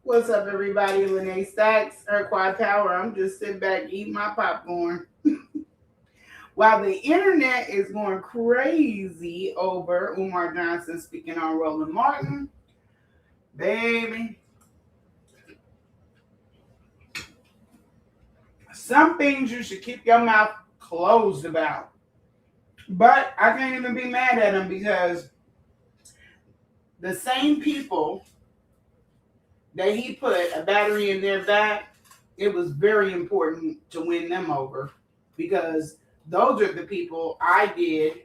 What's up, everybody? Lenae Stacks, her quiet power. I'm just sitting back eating my popcorn while the internet is going crazy over Umar Johnson speaking on Roland Martin. Baby, some things you should keep your mouth closed about. But I can't even be mad at him because the same people that he put a battery in their back, it was very important to win them over because those are the people I did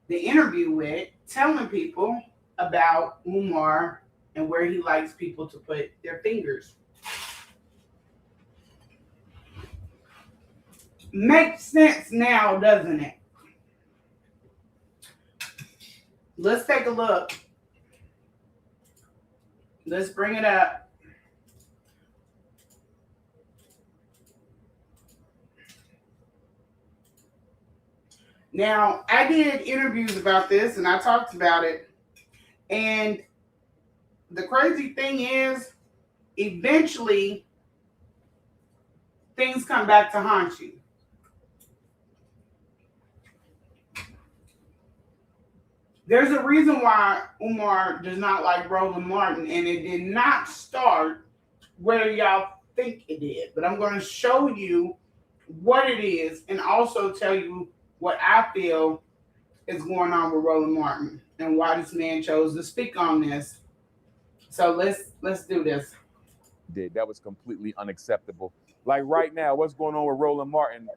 the interview with, telling people about Umar and where he likes people to put their fingers. Makes sense now, doesn't it? Let's take a look. Let's bring it up. Now, I did interviews about this and I talked about it. And the crazy thing is, eventually, things come back to haunt you. There's a reason why Umar does not like Roland Martin, and it did not start where y'all think it did. But I'm going to show you what it is and also tell you what I feel is going on with Roland Martin and why this man chose to speak on this. So let's do this. That was completely unacceptable. Like right now, what's going on with Roland Martin?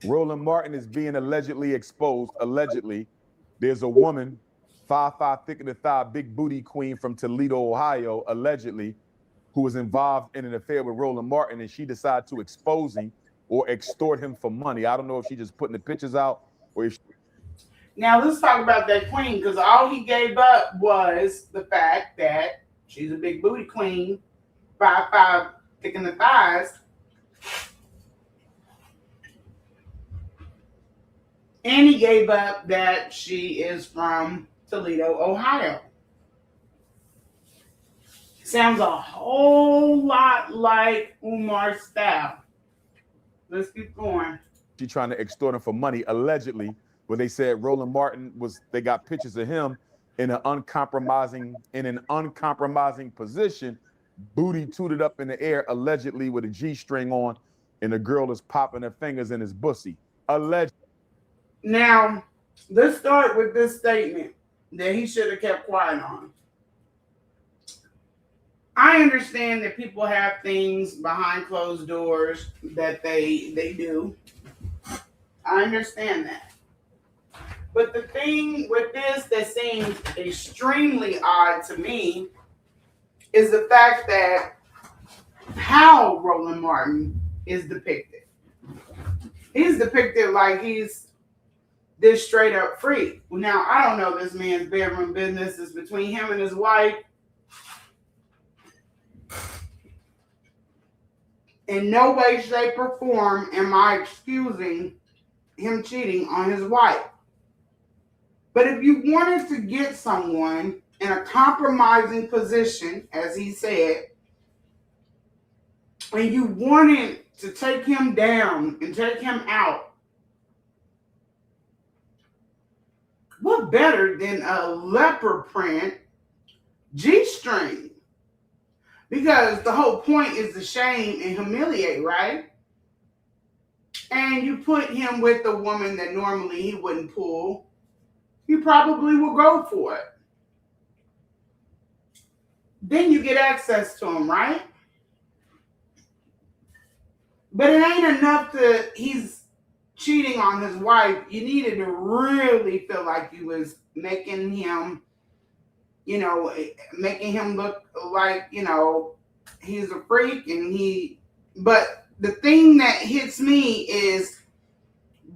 Roland Martin is being allegedly exposed. Allegedly, there's a woman, 5'5", thick in the thigh, big booty queen from Toledo, Ohio, allegedly, who was involved in an affair with Roland Martin, and she decided to expose him or extort him for money. I don't know if she just putting the pictures out or if. Now let's talk about that queen, because all he gave up was the fact that she's a big booty queen, 5'5", thick in the thighs. And he gave up that she is from Toledo, Ohio. Sounds a whole lot like Umar's style. Let's keep going. She's trying to extort him for money, allegedly. But they said Roland Martin they got pictures of him in an uncompromising position, booty tooted up in the air, allegedly with a G-string on, and the girl is popping her fingers in his bussy. Allegedly. Now, let's start with this statement that he should have kept quiet on. I understand that people have things behind closed doors that they do. I understand that. But the thing with this that seems extremely odd to me is the fact that how Roland Martin is depicted. He's depicted like he's this straight up freak. Now, I don't know this man's bedroom business is between him and his wife. In no way, shape, or form am I excusing him cheating on his wife. But if you wanted to get someone in a compromising position, as he said, and you wanted to take him down and take him out, what better than a leopard print G-string? Because the whole point is to shame and humiliate, right? And you put him with a woman that normally he wouldn't pull, you probably will go for it. Then you get access to him, right? But it ain't enough to he's cheating on his wife. You needed to really feel like you was making him look like, he's a freak but the thing that hits me is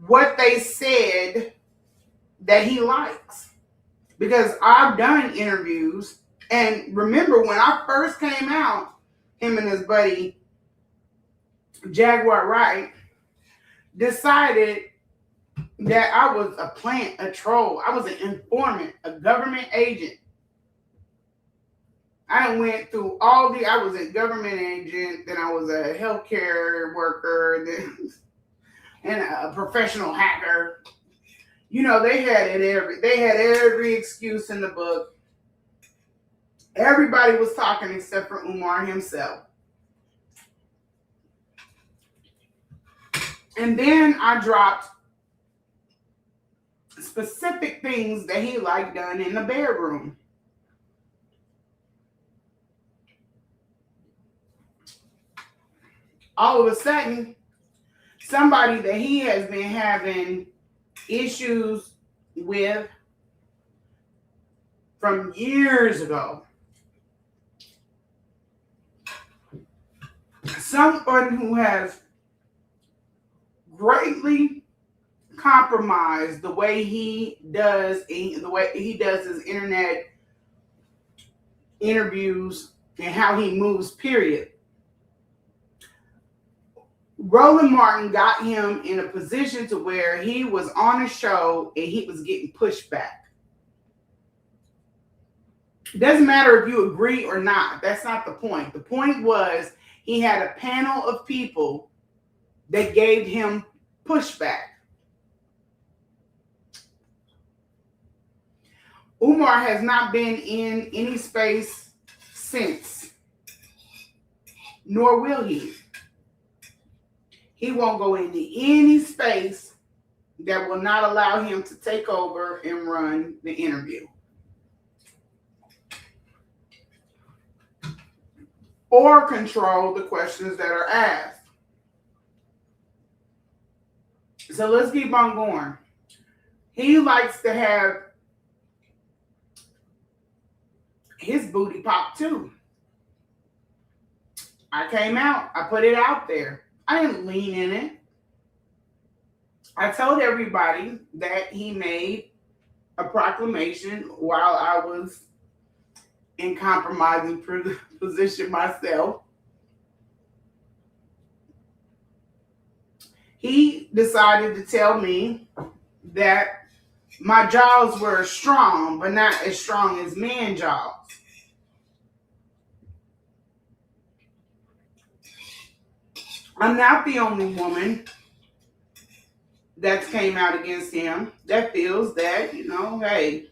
what they said that he likes. Because I've done interviews, and remember when I first came out, him and his buddy, Jaguar Wright, decided that I was a plant, a troll. I was an informant, a government agent. I went through I was a government agent, then I was a healthcare worker, then and a professional hacker. You know, they had every excuse in the book. Everybody was talking except for Umar himself. And then I dropped specific things that he liked done in the bedroom. All of a sudden, somebody that he has been having issues with from years ago, someone who has greatly compromised the way he does his internet interviews and how he moves, period. Roland Martin got him in a position to where he was on a show and he was getting pushed back. It doesn't matter if you agree or not. That's not the point. The point was he had a panel of people that gave him pushback. Umar has not been in any space since, nor will he. He won't go into any space that will not allow him to take over and run the interview. Or control the questions that are asked. So let's keep on going. He likes to have his booty pop too. I came out, I put it out there. I didn't lean in it. I told everybody that he made a proclamation while I was in compromising position myself. He decided to tell me that my jaws were strong, but not as strong as man jaws. I'm not the only woman that came out against him that feels that, hey,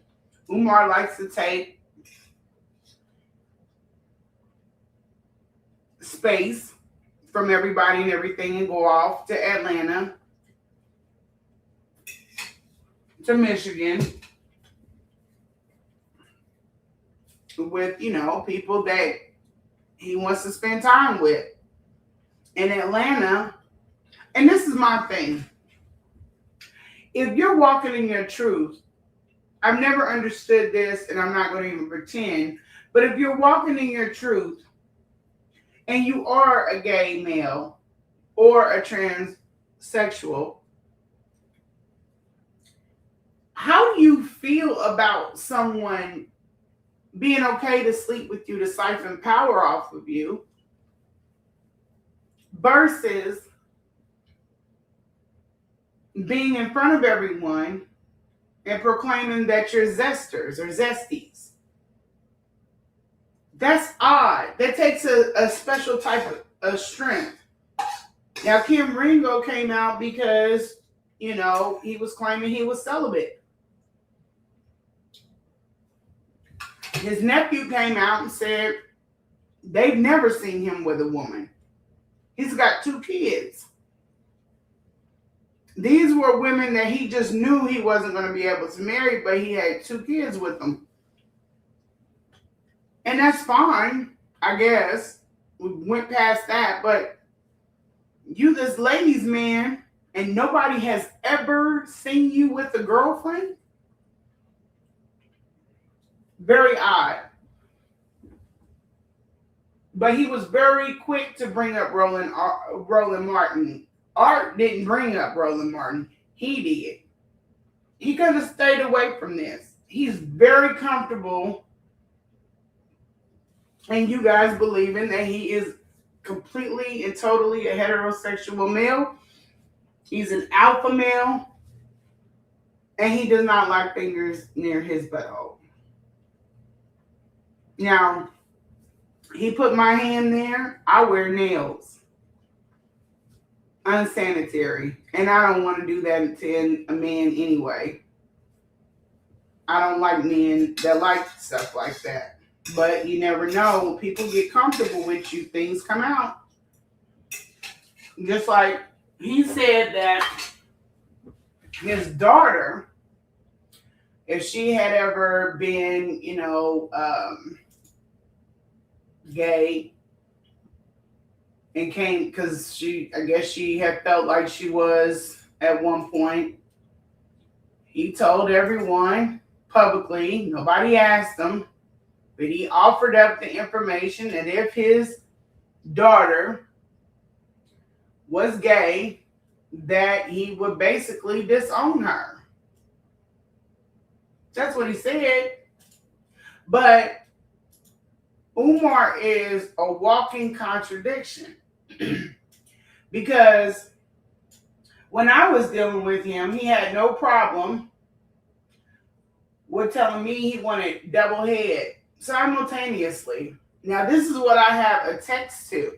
Umar likes to take space from everybody and everything and go off to Atlanta, to Michigan, with, people that he wants to spend time with. In Atlanta, and this is my thing. If you're walking in your truth, I've never understood this, and I'm not going to even pretend, but if you're walking in your truth and you are a gay male or a transsexual, how do you feel about someone being okay to sleep with you, to siphon power off of you, versus being in front of everyone and proclaiming that you're zesters or zesties? That's odd. That takes a special type of strength. Now, Kim Ringo came out because, he was claiming he was celibate. His nephew came out and said they've never seen him with a woman. He's got 2 kids. These were women that he just knew he wasn't going to be able to marry, but he had 2 kids with them. And that's fine, I guess. We went past that, but you this ladies' man, and nobody has ever seen you with a girlfriend? Very odd. But he was very quick to bring up Roland Martin. Art didn't bring up Roland Martin. He did. He could have stayed away from this. He's very comfortable in you guys believing that he is completely and totally a heterosexual male. He's an alpha male. And he does not like fingers near his butthole. Now, He put my hand there. I wear nails. Unsanitary. And I don't want to do that to a man anyway. I don't like men that like stuff like that. But you never know. When people get comfortable with you, things come out. Just like he said that his daughter, if she had ever been, gay and came, because I guess she had felt like she was at one point, he told everyone publicly, nobody asked him, but he offered up the information that if his daughter was gay, that he would basically disown her. That's what he said. But Umar is a walking contradiction. Because when I was dealing with him, he had no problem with telling me he wanted double head simultaneously. Now, this is what I have a text to.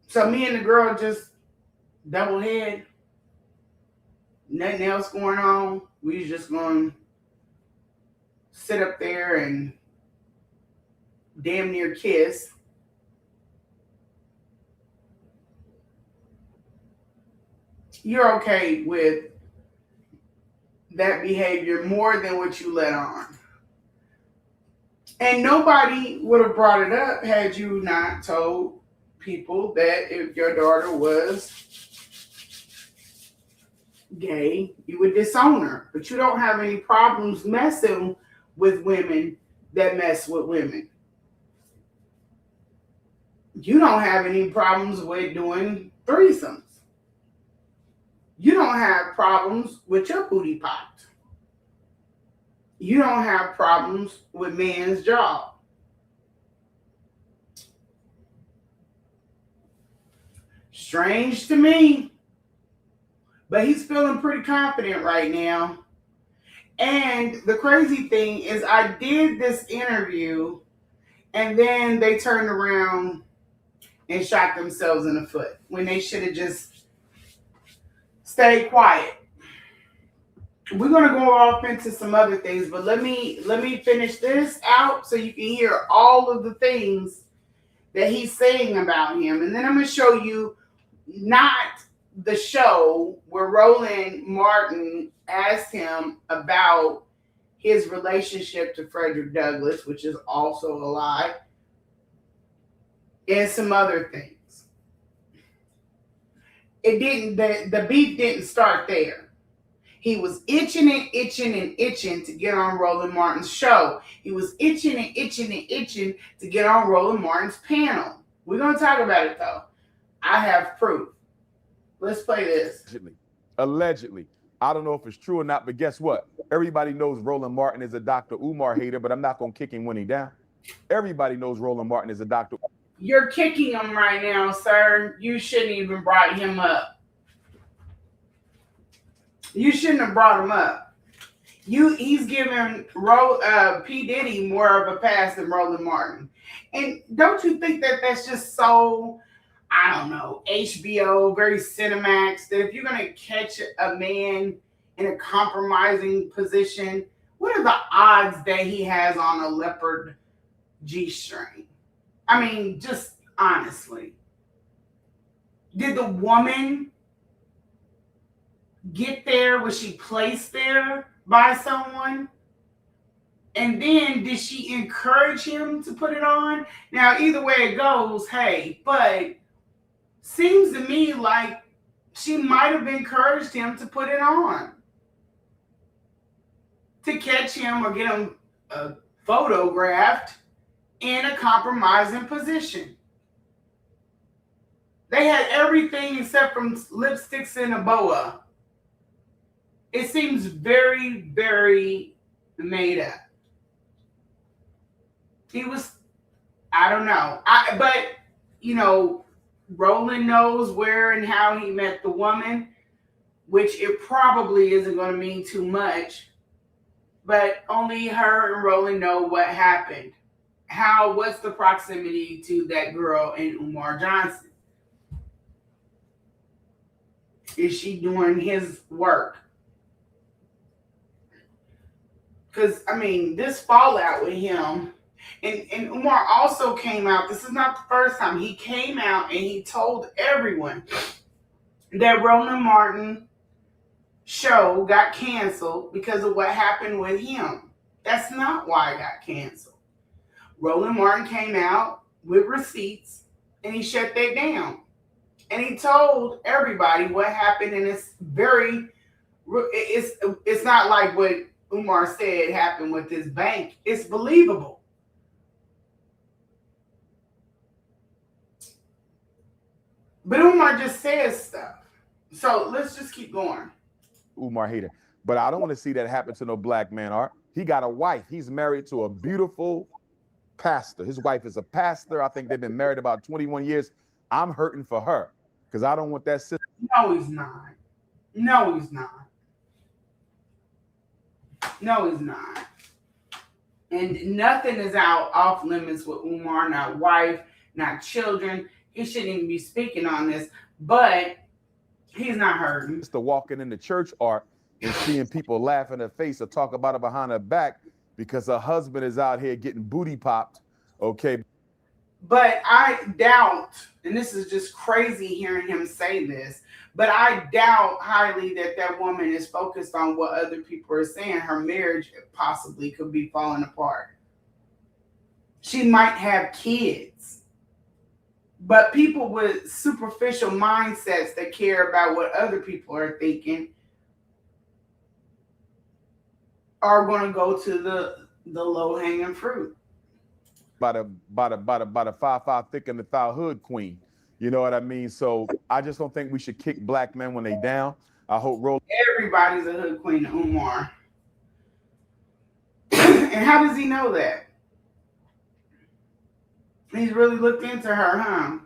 So me and the girl just double head. Nothing else going on. We just going to sit up there and damn near kiss. You're okay with that behavior more than what you let on. And nobody would have brought it up had you not told people that if your daughter was gay, you would disown her. But you don't have any problems messing with women that mess with women. You don't have any problems with doing threesomes. You don't have problems with your booty popped. You don't have problems with man's job. Strange to me. But he's feeling pretty confident right now. And the crazy thing is I did this interview and then they turned around and shot themselves in the foot when they should have just stayed quiet. We're going to go off into some other things, but let me finish this out so you can hear all of the things that he's saying about him. And then I'm going to show you not the show where Roland Martin asked him about his relationship to Frederick Douglass, which is also a lie, and some other things. It didn't, the beef didn't start there. He was itching and itching and itching to get on Roland Martin's show. He was itching and itching and itching to get on Roland Martin's panel. We're going to talk about it, though. I have proof. Let's play this. Allegedly. I don't know if it's true or not, but guess what? Everybody knows Roland Martin is a Dr. Umar hater, but I'm not going to kick him when he's down. Everybody knows Roland Martin is a Dr. You're kicking him right now, sir. You shouldn't even brought him up. You shouldn't have brought him up. He's giving P. Diddy more of a pass than Roland Martin. And don't you think that that's just so, I don't know, HBO, very Cinemax, that if you're going to catch a man in a compromising position, what are the odds that he has on a leopard G-string? I mean, just honestly. Did the woman get there? Was she placed there by someone? And then did she encourage him to put it on? Now, either way it goes, hey, but seems to me like she might have encouraged him to put it on. To catch him or get him photographed in a compromising position. They had everything except from lipsticks and a boa. It seems very, very made up. He was, I don't know. But, you know, Roland knows where and how he met the woman, which it probably isn't going to mean too much. but only her and Roland know what happened. What's the proximity to that girl and Umar Johnson? Is she doing his work? Because, I mean, this fallout with him, and Umar also came out, this is not the first time, he came out and he told everyone that Roland Martin show got canceled because of what happened with him. That's not why it got canceled. Roland Martin came out with receipts and he shut that down. And he told everybody what happened, and it's not like what Umar said happened with this bank. It's believable. But Umar just says stuff. So let's just keep going. Umar hater. But I don't want to see that happen to no black man, Art. He got a wife. He's married to a beautiful pastor. His wife is a pastor. I think they've been married about 21 years. I'm hurting for her because I don't want that sister. No, he's not. No, he's not. No, he's not. And nothing is out off limits with Umar, not wife, not children. He shouldn't even be speaking on this, but he's not hurting. To walking in the church, Art, and seeing people laugh in her face or talk about her behind her back because her husband is out here getting booty popped, okay? But I doubt, and this is just crazy hearing him say this, but I doubt highly that that woman is focused on what other people are saying. Her marriage possibly could be falling apart. She might have kids. But people with superficial mindsets that care about what other people are thinking are going to go to the low-hanging fruit. By the 5'5" thick and the thou hood queen. You know what I mean? So I just don't think we should kick black men when they down. I hope Roland. Everybody's a hood queen to Umar. And how does he know that? He's really looked into her, huh?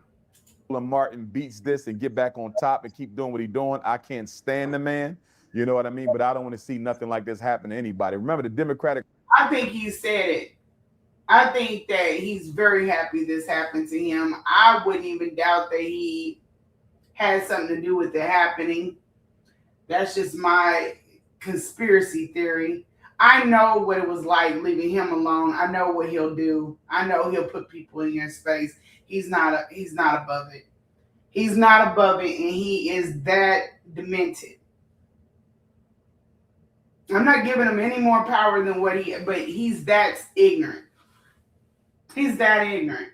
Roland Martin beats this and get back on top and keep doing what he's doing. I can't stand the man. You know what I mean? But I don't want to see nothing like this happen to anybody. Remember the Democratic. I think he said it. I think that he's very happy this happened to him. I wouldn't even doubt that he had something to do with it happening. That's just my conspiracy theory. I know what it was like leaving him alone. I know what he'll do. I know he'll put people in your space. He's not above it. He's not above it, and he is that demented. I'm not giving him any more power than but he's that ignorant. He's that ignorant.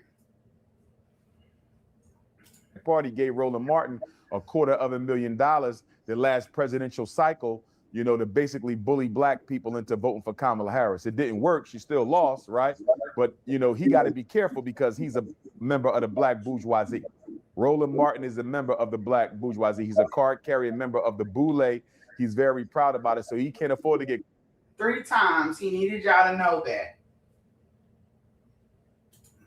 The party gave Roland Martin $250,000 the last presidential cycle, you know, to basically bully black people into voting for Kamala Harris. It didn't work. She still lost, right? But, you know, he got to be careful because he's a member of the black bourgeoisie. Roland Martin is a member of the black bourgeoisie. He's a card-carrying member of the boule. He's very proud about it, so he can't afford to get 3 times. He needed y'all to know that.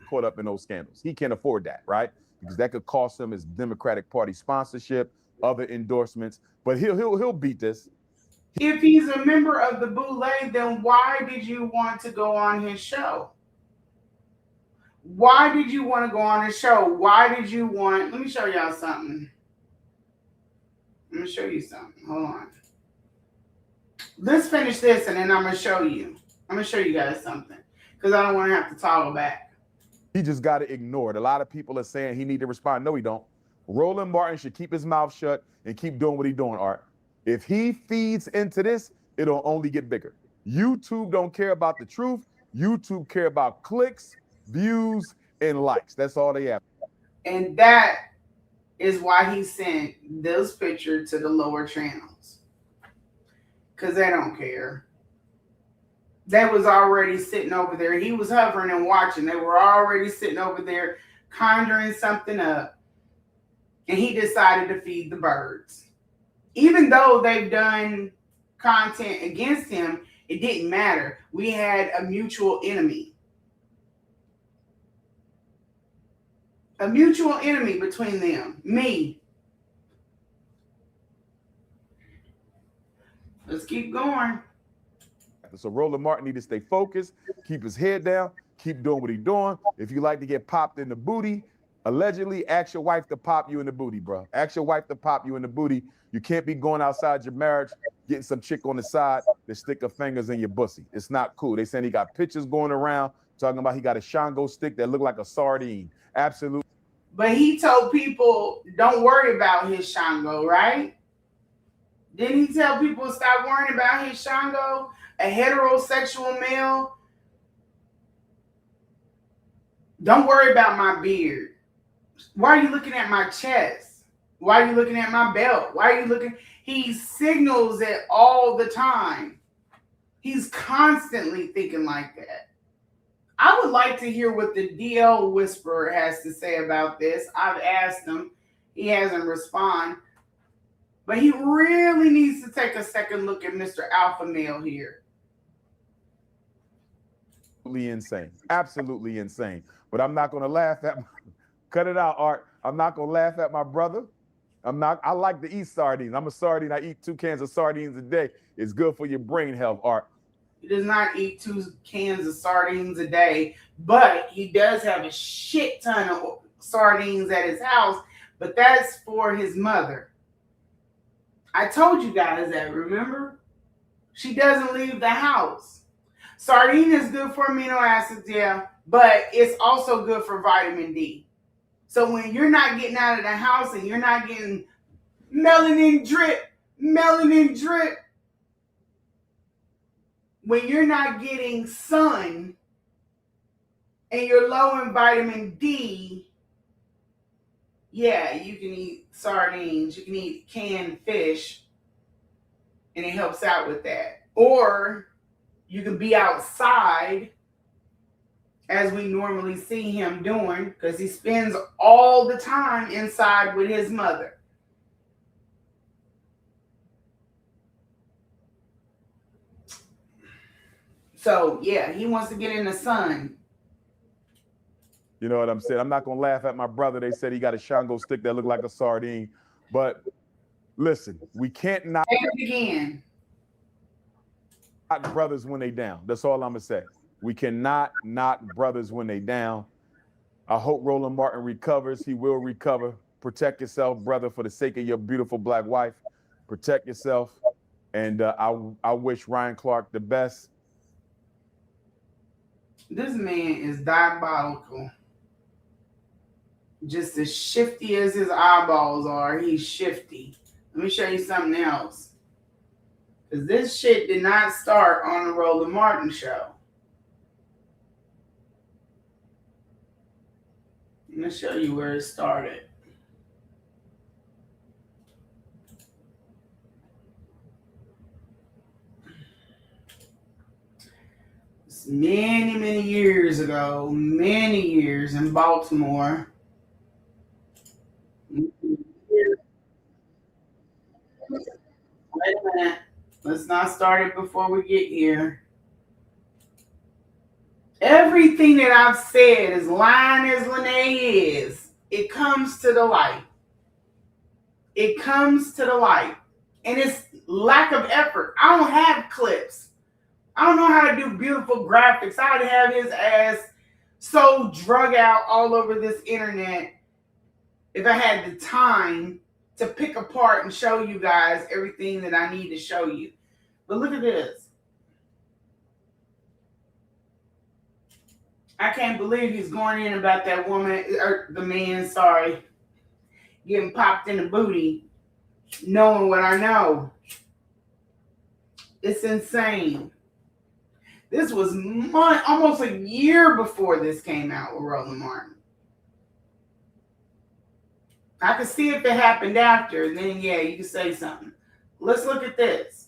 Caught up in those scandals. He can't afford that, right? Because that could cost him his Democratic Party sponsorship, other endorsements. But he'll beat this. If he's a member of the boule, then why did you want to go on his show? Why did you want to go on his show? Why did you want? Let me show y'all something. I'm gonna show you something. Hold on. Let's finish this, and then I'm gonna show you. I'm gonna show you guys something because I don't want to have to toggle back. He just got to ignore it. A lot of people are saying he need to respond. No, he don't. Roland Martin should keep his mouth shut and keep doing what he's doing, Art. If he feeds into this, it'll only get bigger. YouTube don't care about the truth. YouTube care about clicks, views, and likes. That's all they have. And that is why he sent those pictures to the lower channels. Because they don't care. They was already sitting over there. He was hovering and watching. They were already sitting over there conjuring something up. And he decided to feed the birds. Even though they've done content against him, it didn't matter. We had a mutual enemy. A mutual enemy between them. Me. Let's keep going. after. So Roland Martin need to stay focused, keep his head down, keep doing what he's doing. If you like to get popped in the booty, allegedly, ask your wife to pop you in the booty, bro. Ask your wife to pop you in the booty. You can't be going outside your marriage, getting some chick on the side that stick her fingers in your pussy. It's not cool. They saying he got pictures going around talking about he got a Shango stick that look like a sardine. Absolutely. But he told people, don't worry about his Shango, right? Didn't he tell people stop worrying about his Shango? A heterosexual male? Don't worry about my beard. Why are you looking at my chest? Why are you looking at my belt? Why are you looking? He signals it all the time. He's constantly thinking like that. I would like to hear what the DL Whisperer has to say about this. I've asked him. He hasn't responded. But he really needs to take a second look at Mr. Alpha Male here. Absolutely insane. Absolutely insane. But I'm not going to laugh at cut it out, Art. I'm not going to laugh at my brother. I like to eat sardines. I'm a sardine. I eat 2 cans of sardines a day. It's good for your brain health, Art. He does not eat 2 cans of sardines a day, but he does have a shit ton of sardines at his house, but that's for his mother. I told you guys that, remember? She doesn't leave the house. Sardine is good for amino acids, yeah, but it's also good for vitamin D. So when you're not getting out of the house and you're not getting melanin drip, when you're not getting sun and you're low in vitamin D, yeah, you can eat sardines, you can eat canned fish, and it helps out with that. Or you can be outside, as we normally see him doing, because he spends all the time inside with his mother. So, yeah, he wants to get in the sun. You know what I'm saying? I'm not going to laugh at my brother. They said he got a Shango stick that looked like a sardine. But listen, we can't knock brothers when they down. That's all I'm going to say. We cannot knock brothers when they down. I hope Roland Martin recovers. He will recover. Protect yourself, brother, for the sake of your beautiful black wife. Protect yourself. And I wish Ryan Clark the best. This man is diabolical. Just as shifty as his eyeballs are, he's shifty. Let me show you something else. Because this shit did not start on the Roland Martin show. I'm going to show you where it started. It's many years ago, many years in Baltimore. Wait a minute. Let's not start it before we get here. Everything that I've said, as lying as Lenae is, it comes to the light. It comes to the light. And it's lack of effort. I don't have clips. I don't know how to do beautiful graphics. I would have his ass so drug out all over this internet if I had the time to pick apart and show you guys everything that I need to show you. But look at this. I can't believe he's going in about that woman, or the man, sorry, getting popped in the booty, knowing what I know. It's insane. This was almost a year before this came out with Roland Martin. I could see if it happened after, and then, yeah, you could say something. Let's look at this.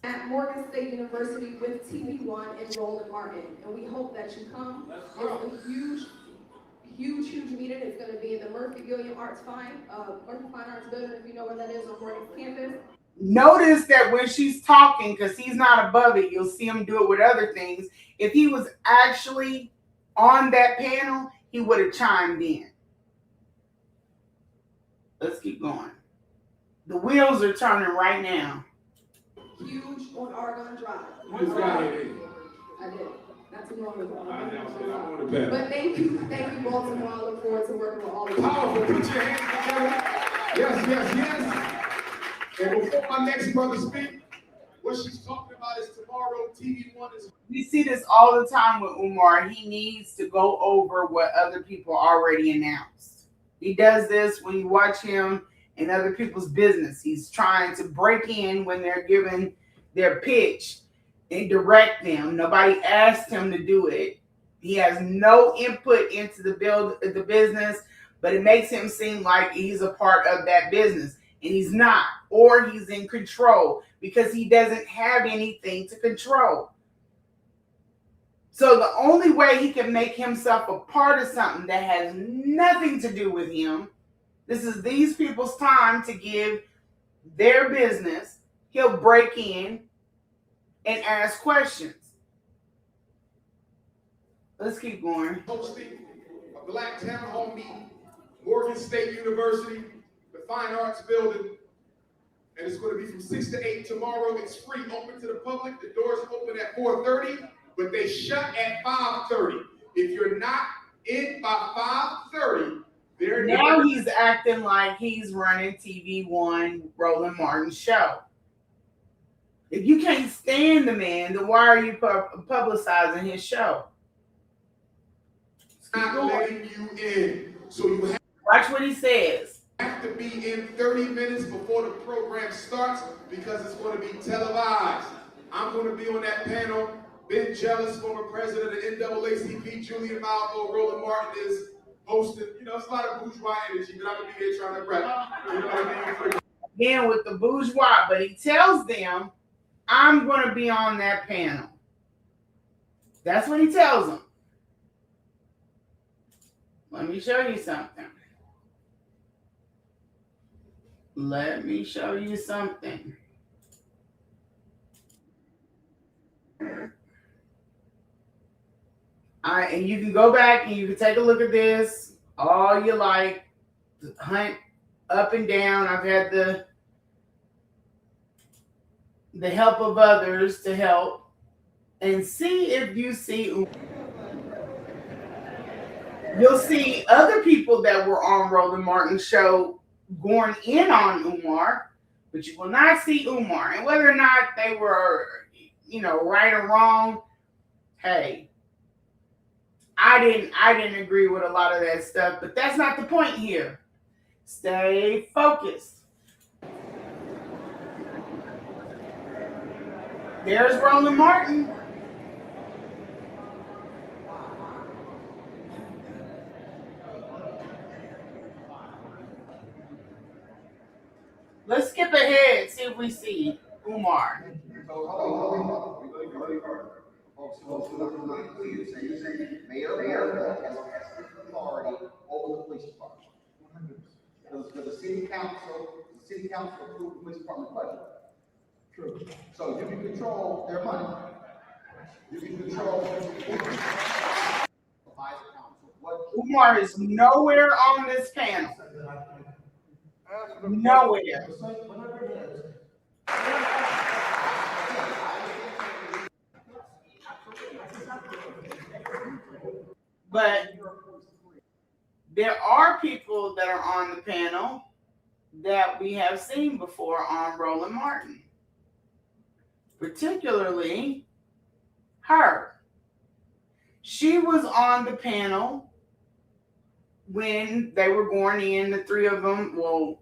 At Morgan State University with TV1 and Roland Martin, and we hope that you come. It's a huge meeting. It's going to be in the Murphy Fine Arts Building, if you know where that is, on Morgan's campus. Notice that when she's talking, because he's not above it, you'll see him do it with other things. If he was actually on that panel, he would have chimed in. Let's keep going. The wheels are turning right now. huge on Argonne Drive. Who's got it? I did. Not too long ago. I announced it. I'm on the bed. But thank you, Baltimore. I look forward to working with all of you. Powerful. Put your hands together. Yes, yes, yes. And before my next brother speak, what she's talking about is tomorrow. TV1 is. We see this all the time with Umar. He needs to go over what other people already announced. He does this when you watch him in other people's business. He's trying to break in when they're giving their pitch and direct them. Nobody asked him to do it. He has no input into the business, but it makes him seem like he's a part of that business. And he's not, or he's in control because he doesn't have anything to control. So the only way he can make himself a part of something that has nothing to do with him, this is these people's time to give their business, he'll break in and ask questions. Let's keep going. Hosting a Black Town Hall meeting, Morgan State University, the Fine Arts Building, and it's going to be from 6 to 8 tomorrow. It's free, open to the public. The doors open at 4:30, but they shut at 5:30. If you're not in by 5:30, now he's acting like he's running TV1 Roland Martin show. If you can't stand the man, then why are you publicizing his show? Not letting you in. So you have watch what he says. Have to be in 30 minutes before the program starts because it's going to be televised. I'm going to be on that panel. Ben Jealous, former president of the NAACP, Julian Malvo, Roland Martin is hosting. You know, it's a lot of bourgeois energy, but I'm going to be here trying to rep. You know what I mean? Again, with the bourgeois, but he tells them, I'm going to be on that panel. That's what he tells them. Let me show you something. Let me show you something. And you can go back and you can take a look at this all you like. Hunt up and down. I've had the help of others to help and see if you see. You'll see other people that were on Roland Martin's show going in on Umar, but you will not see Umar. And whether or not they were, right or wrong, hey, I didn't agree with a lot of that stuff, but that's not the point here. Stay focused. There's Roland Martin. Let's skip ahead, see if we see Umar. Mayor has authority over the police department. The city council approved the police department budget. True. So you can control their money. You can control Umar is nowhere on this panel. Nowhere. But there are people that are on the panel that we have seen before on Roland Martin, particularly her. She was on the panel when they were going in, the three of them, well,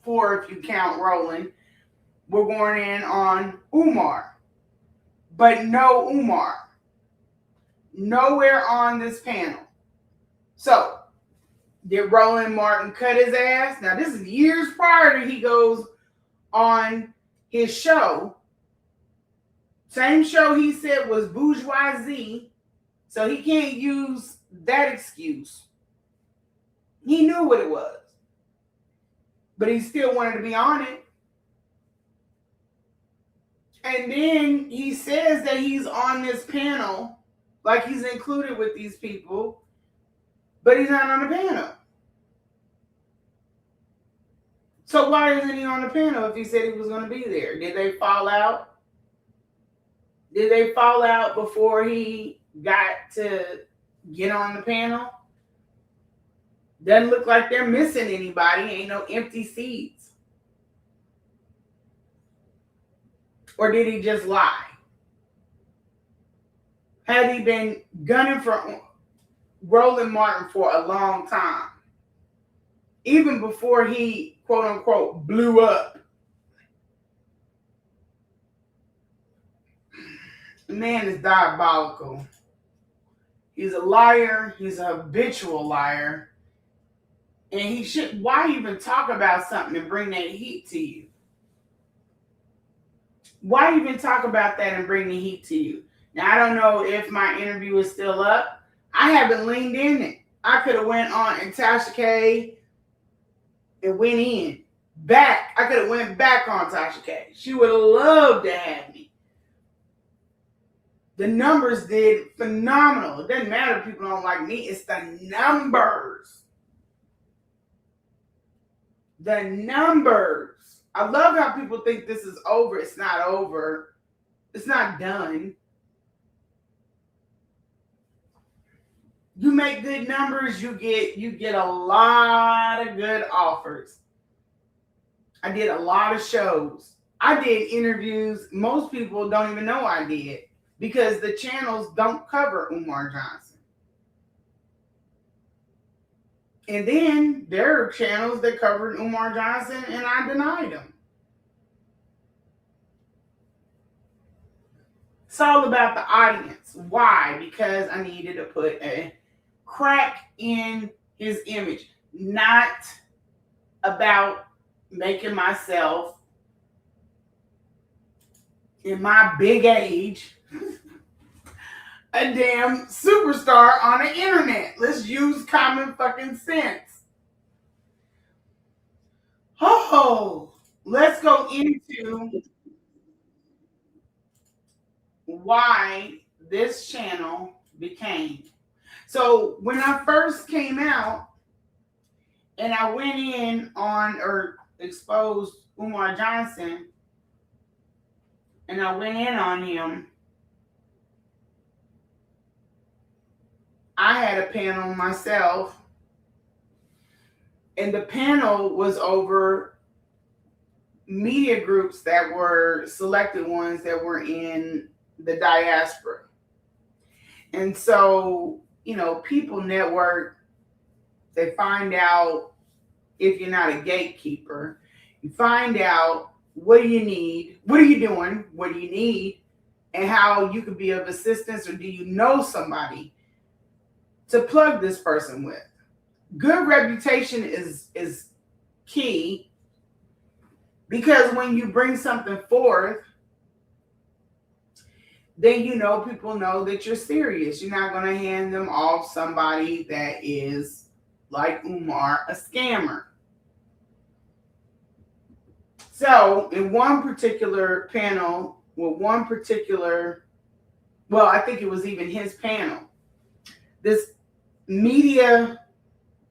four if you count Roland, were going in on Umar. But no Umar. Nowhere on this panel. So, did Roland Martin cut his ass? Now, this is years prior to he goes on his show. Same show he said was bourgeoisie, so he can't use that excuse. He knew what it was, but he still wanted to be on it. And then he says that he's on this panel, like he's included with these people, but he's not on the panel. So why isn't he on the panel if he said he was going to be there? Did they fall out? Did they fall out before he got to get on the panel? Doesn't look like they're missing anybody. Ain't no empty seats. Or did he just lie? Had he been gunning for Roland Martin for a long time? Even before he, quote unquote, blew up. The man is diabolical. He's a liar. He's a habitual liar. And he should, why even talk about something and bring that heat to you? Why even talk about that and bring the heat to you? Now, I don't know if my interview is still up. I haven't leaned in it. I could have went on and Tasha K and went in. Back. I could have went back on Tasha K. She would have loved to have me. The numbers did phenomenal. It doesn't matter if people don't like me. It's the numbers. The numbers. I love how people think this is over. It's not over. It's not done. You make good numbers, you get a lot of good offers. I did a lot of shows. I did interviews. Most people don't even know I did because the channels don't cover Umar Johnson. And then there are channels that covered Umar Johnson and I denied them. It's all about the audience. Why? Because I needed to put a crack in his image. Not about making myself, in my big age, a damn superstar on the internet. Let's use common fucking sense. Oh, let's go into why this channel became. So when I first came out and I went in on or exposed Umar Johnson and I went in on him, I had a panel myself, and the panel was over media groups that were selected ones that were in the diaspora. And so, you know, people network, they find out if you're not a gatekeeper, you find out what do you need, what are you doing, what do you need, and how you could be of assistance, or do you know somebody to plug this person with. Good reputation is key, because when you bring something forth, then you know people know that you're serious. You're not going to hand them off somebody that is, like Umar, a scammer. So in one particular panel, with one particular, well, I think it was even his panel, this media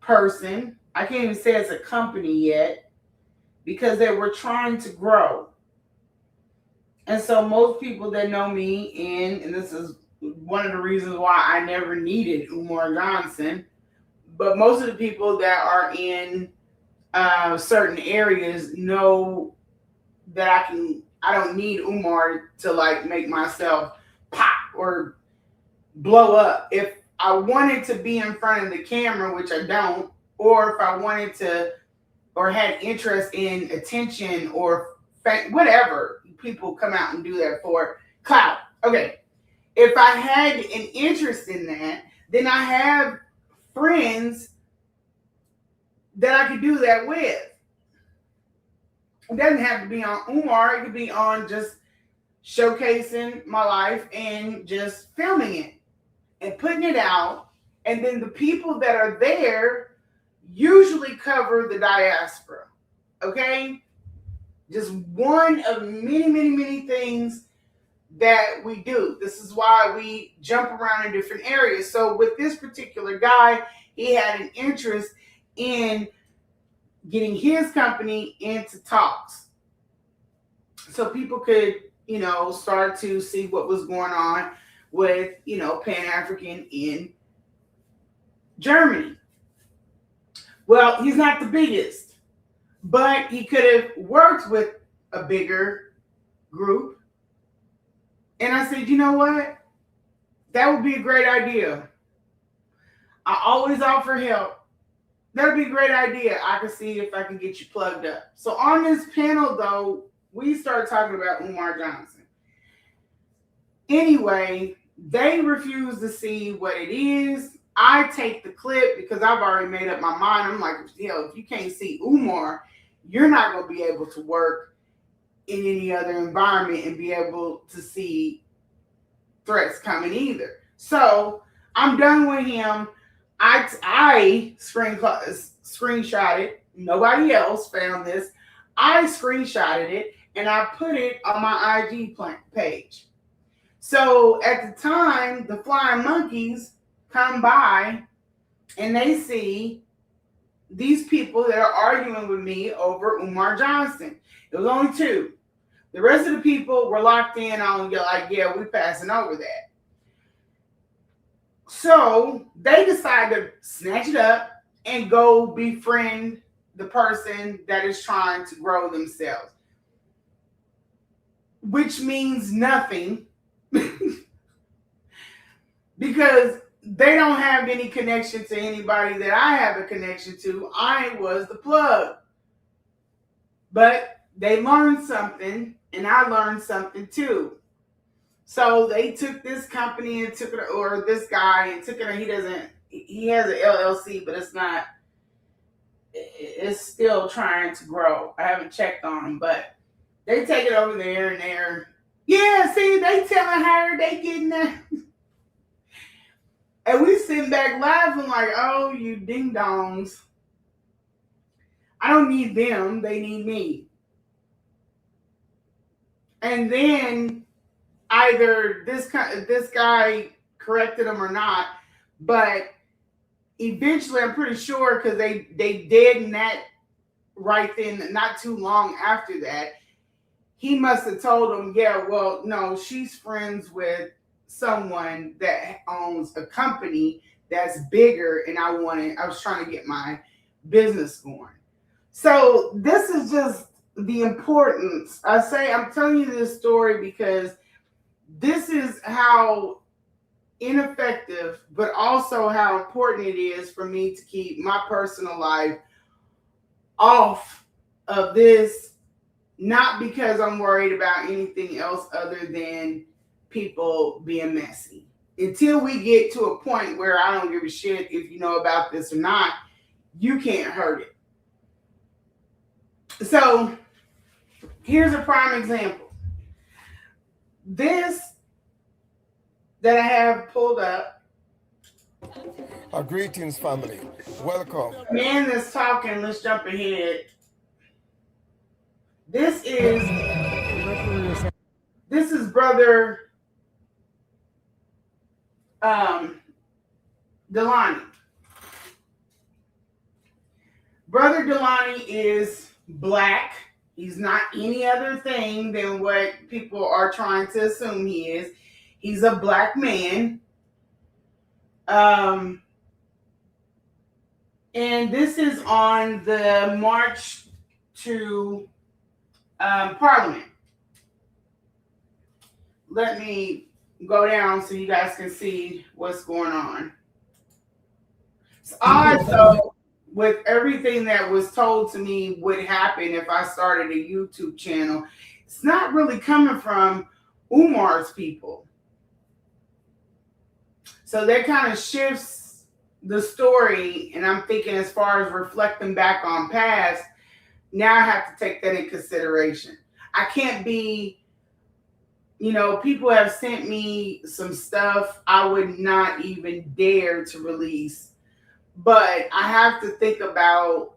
person, I can't even say it's a company yet, because they were trying to grow. And so most people that know me and this is one of the reasons why I never needed Umar Johnson, but most of the people that are in certain areas know that I don't need Umar to like make myself pop or blow up. If I wanted to be in front of the camera, which I don't, or if I wanted to or had interest in attention or whatever, people come out and do that for clout. Okay. If I had an interest in that, then I have friends that I could do that with. It doesn't have to be on Umar. It could be on just showcasing my life and just filming it and putting it out. And then the people that are there usually cover the diaspora. Okay? Just one of many, many, many things that we do. This is why we jump around in different areas. So with this particular guy, he had an interest in getting his company into talks so people could, start to see what was going on with, Pan-African in Germany. Well, he's not the biggest, but he could have worked with a bigger group. And I said, you know what? That would be a great idea. I always offer help. That would be a great idea. I can see if I can get you plugged up. So on this panel, though, we started talking about Umar Johnson. Anyway, they refuse to see what it is. I take the clip because I've already made up my mind. I'm like, hell, if you can't see Umar, you're not going to be able to work in any other environment and be able to see threats coming either. So I'm done with him. I screenshotted. Nobody else found this. I screenshotted it and I put it on my IG page. So at the time, the flying monkeys come by and they see these people that are arguing with me over Umar Johnson. It was only two. The rest of the people were locked in on, like, yeah, we're passing over that. So they decide to snatch it up and go befriend the person that is trying to grow themselves, which means nothing because they don't have any connection to anybody that I have a connection to. I was the plug. But they learned something, and I learned something too. So they took this company and took it, or this guy and took it. He has an LLC, but it's still trying to grow. I haven't checked on them, but they take it over there and they telling her they getting there. And we sitting back laughing like, oh, you ding dongs. I don't need them. They need me. And then either this guy corrected him or not, but eventually I'm pretty sure because they did in that right then, not too long after that, he must have told him, yeah, well, no, she's friends with someone that owns a company that's bigger, and I was trying to get my business going. So this is just the importance. I'm telling you this story because this is how ineffective, but also how important it is for me to keep my personal life off of this, not because I'm worried about anything else other than people being messy. Until we get to a point where I don't give a shit if you know about this or not, you can't hurt it. So here's a prime example. This that I have pulled up. Greetings, family. Welcome. Man that's talking, let's jump ahead. This is Brother Delani. Brother Delani is black. He's not any other thing than what people are trying to assume he is. He's a black man. And this is on the march to Parliament. Let me go down so you guys can see what's going on. It's odd, though, with everything that was told to me would happen if I started a YouTube channel. It's not really coming from Umar's people. So that kind of shifts the story, and I'm thinking as far as reflecting back on past, now I have to take that in consideration. I can't be, people have sent me some stuff I would not even dare to release, but I have to think about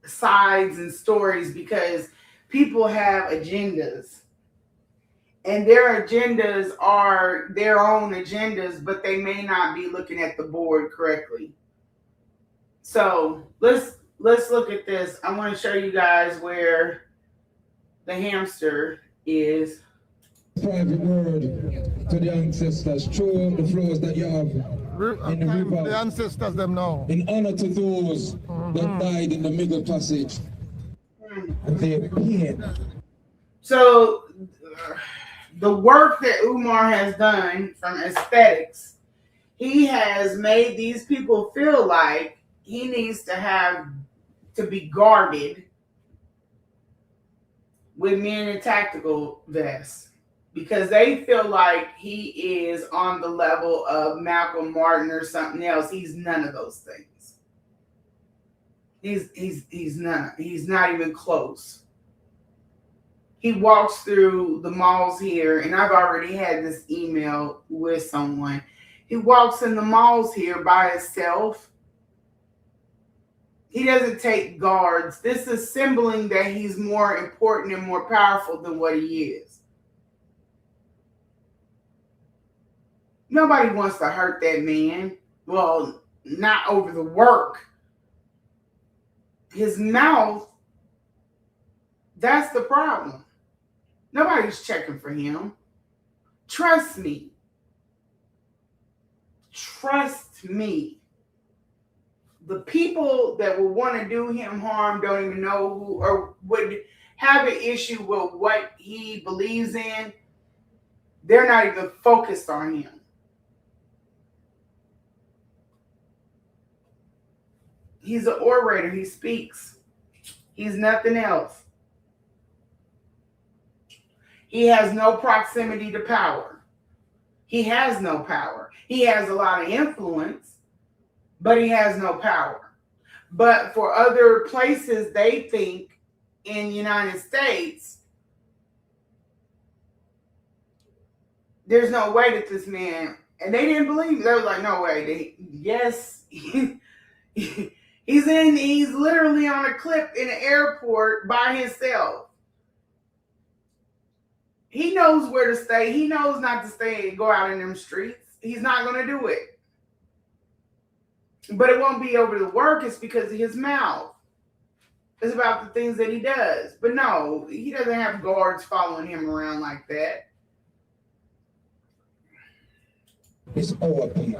sides and stories because people have agendas. And their agendas are their own agendas, but they may not be looking at the board correctly. So let's look at this. I want to show you guys where the hamster is. Private word to the ancestors. Show the flows that you have in the river. The ancestors them now. In honor to those that died in the Middle Passage. And their pain. So the work that Umar has done from aesthetics, he has made these people feel like he needs to be guarded with men in tactical vests because they feel like he is on the level of Malcolm Martin or something else. He's none of those things. He's not even close. He walks through the malls here, and I've already had this email with someone. He walks in the malls here by himself. He doesn't take guards. This is symboling that he's more important and more powerful than what he is. Nobody wants to hurt that man. Well, not over the work. His mouth, that's the problem. Nobody's checking for him. Trust me. Trust me. The people that will want to do him harm don't even know who or would have an issue with what he believes in. They're not even focused on him. He's an orator. He speaks. He's nothing else. He has no proximity to power. He has no power. He has a lot of influence, but he has no power. But for other places, they think in the United States, there's no way that this man, and they didn't believe it. They were like, no way. Yes, he's literally on a cliff in an airport by himself. He knows where to stay. He knows not to stay and go out in them streets. He's not going to do it. But it won't be over the work. It's because of his mouth. It's about the things that he does. But no, he doesn't have guards following him around like that. It's our pain.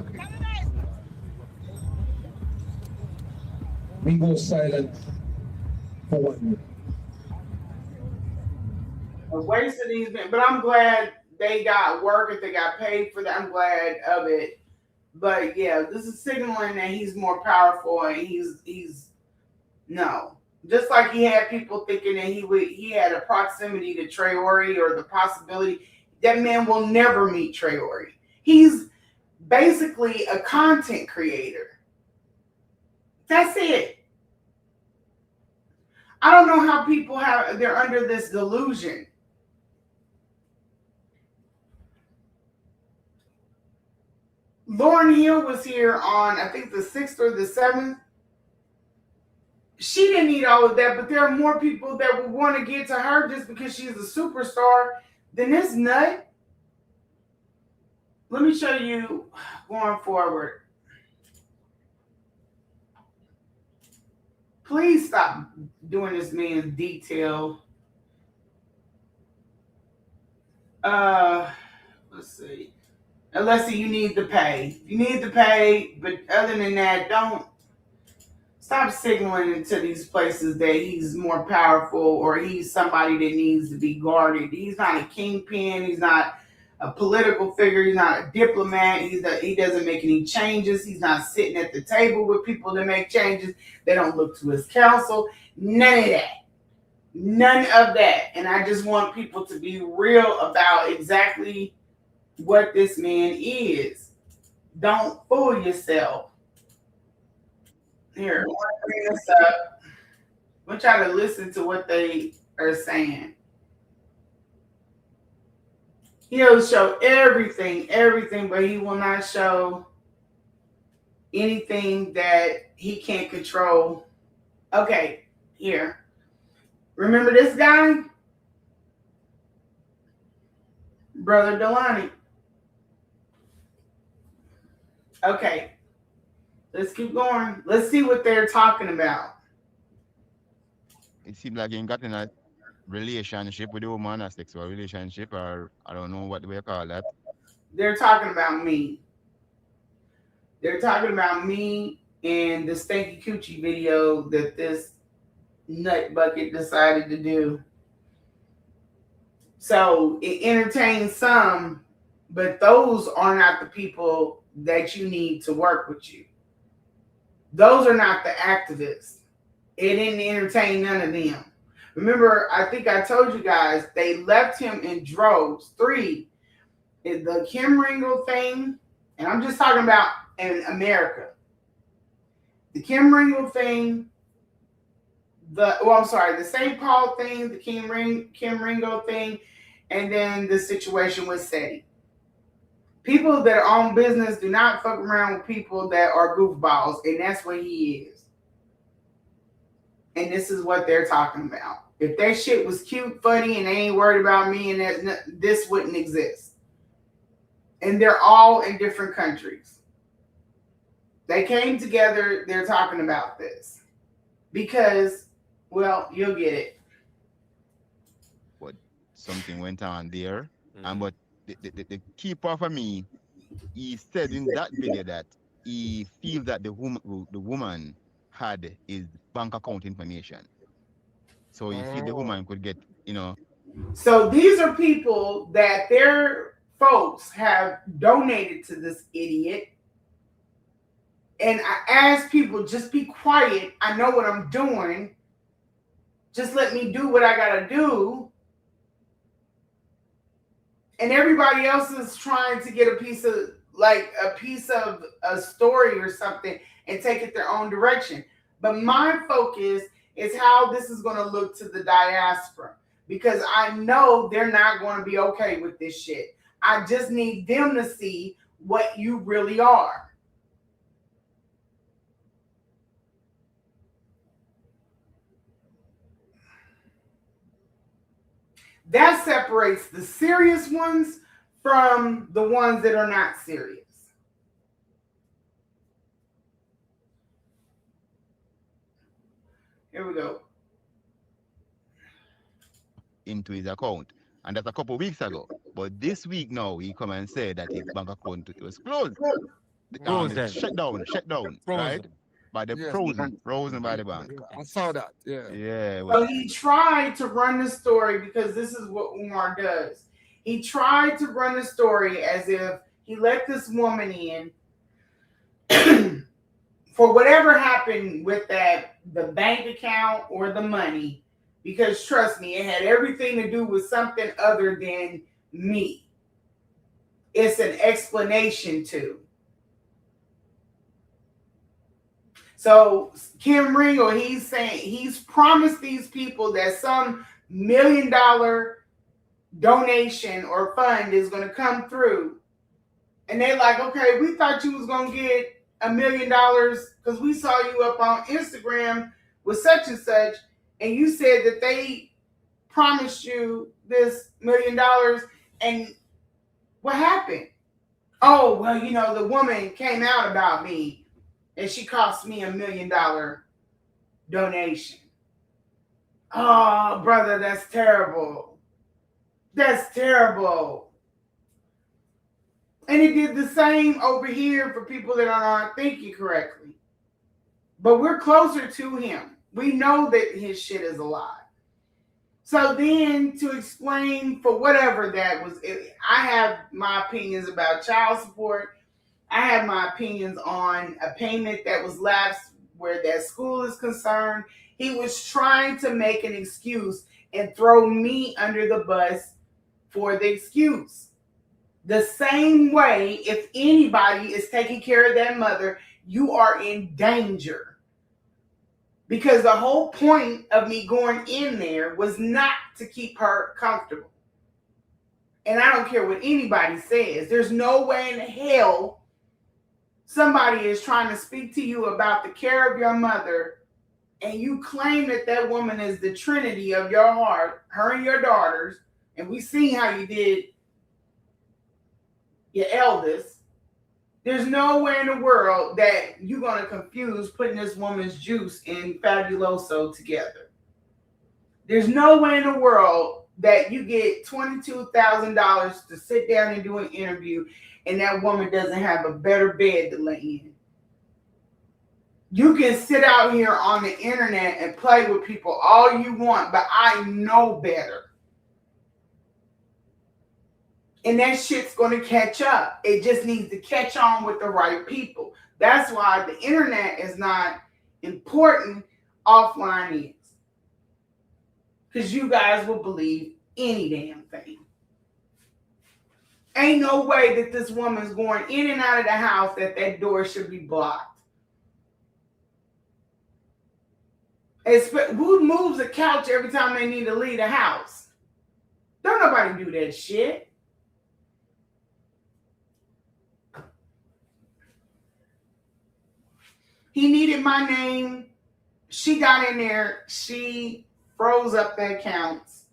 We go silent for 1 minute. A waste of these men. But I'm glad they got work. If they got paid for that, I'm glad of it. But yeah, this is signaling that he's more powerful, and he's no. Just like he had people thinking that he had a proximity to Traore or the possibility. That man will never meet Traore. He's basically a content creator. That's it. I don't know how people they're under this delusion. Lauryn Hill was here on, I think, the 6th or the 7th. She didn't need all of that, but there are more people that would want to get to her just because she's a superstar than this nut. Let me show you going forward. Please stop doing this man's detail. Let's see. Unless you need to pay. You need to pay, but other than that, don't stop signaling to these places that he's more powerful or he's somebody that needs to be guarded. He's not a kingpin. He's not a political figure. He's not a diplomat. He doesn't make any changes. He's not sitting at the table with people to make changes. They don't look to his counsel. None of that. None of that. And I just want people to be real about exactly what this man is. Don't fool yourself. Here, I want to bring this up. I want y'all to listen to what they are saying. He'll show everything, but he will not show anything that he can't control. Okay, here. Remember this guy? Brother Delani. Okay. Let's keep going. Let's see what they're talking about. It seems like you got in a relationship with the woman, a sexual relationship, or I don't know what we call that. They're talking about me. They're talking about me and the Stanky Coochie video that this nut bucket decided to do. So it entertains some, but those are not the people that you need to work with you. Those are not the activists. It didn't entertain none of them. Remember, I think I told you guys, they left him in droves. 3, the Kim Ringle thing, and I'm just talking about in America. The Kim Ringle thing, the St. Paul thing, the Kim Ringo thing, and then the situation with SETI. People that own business do not fuck around with people that are goofballs, and that's what he is. And this is what they're talking about. If that shit was cute, funny, and they ain't worried about me, and this wouldn't exist. And they're all in different countries. They came together, they're talking about this. Because, well, you'll get it. But something went on there. And but the key part for me, he said in that video that he feels that the woman had his bank account information. So he feel the woman could get, So these are people that their folks have donated to this idiot. And I ask people, just be quiet. I know what I'm doing. Just let me do what I gotta do. And everybody else is trying to get a piece of a story or something and take it their own direction. But my focus is how this is going to look to the diaspora, because I know they're not going to be okay with this shit. I just need them to see what you really are. That separates the serious ones from the ones that are not serious. Here we go. into his account. And that's a couple of weeks ago. But this week now, he come and say that his bank account was closed. Shut down, right? By the frozen by the bank. I saw that, yeah. Yeah. So he tried to run the story, because this is what Umar does. He tried to run the story as if he let this woman in for whatever happened with the bank account or the money, because trust me, it had everything to do with something other than me. It's an explanation too. So Kim Ringo, he's saying he's promised these people that some $1 million donation or fund is going to come through. And they're like, okay, we thought you was going to get $1 million because we saw you up on Instagram with such and such, and you said that they promised you this $1 million. And what happened? Oh, well, the woman came out about me, and she cost me $1 million donation. Oh, brother, that's terrible. That's terrible. And he did the same over here for people that are not thinking correctly. But we're closer to him. We know that his shit is a lie. So then to explain for whatever that was, I have my opinions about child support. I have my opinions on a payment that was lapsed where that school is concerned. He was trying to make an excuse and throw me under the bus for the excuse. The same way, if anybody is taking care of that mother, you are in danger. Because the whole point of me going in there was not to keep her comfortable. And I don't care what anybody says. There's no way in hell somebody is trying to speak to you about the care of your mother, and you claim that that woman is the trinity of your heart, her and your daughters, and we see how you did your eldest, There's nowhere in the world that you're going to confuse putting this woman's juice and Fabuloso together. There's nowhere in the world that you get $22,000 to sit down and do an interview and that woman doesn't have a better bed to lay in. You can sit out here on the internet and play with people all you want, but I know better. And that shit's going to catch up. It just needs to catch on with the right people. That's why the internet is not important. Offline is. Because you guys will believe any damn thing. Ain't no way that this woman's going in and out of the house that door should be blocked. Who moves a couch every time they need to leave the house? Don't nobody do that shit. He needed my name. She got in there. She froze up the accounts.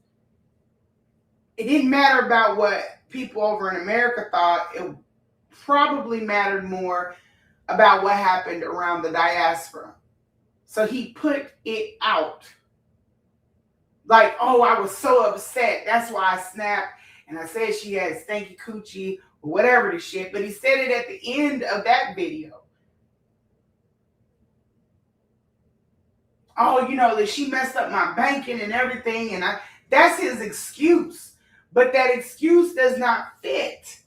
It didn't matter about what people over in America thought. It probably mattered more about what happened around the diaspora. So he put it out. Like, oh, I was so upset. That's why I snapped. And I said she had stanky coochie or whatever the shit. But he said it at the end of that video. Oh, you know, that she messed up my banking and everything. And that's his excuse. But that excuse does not fit.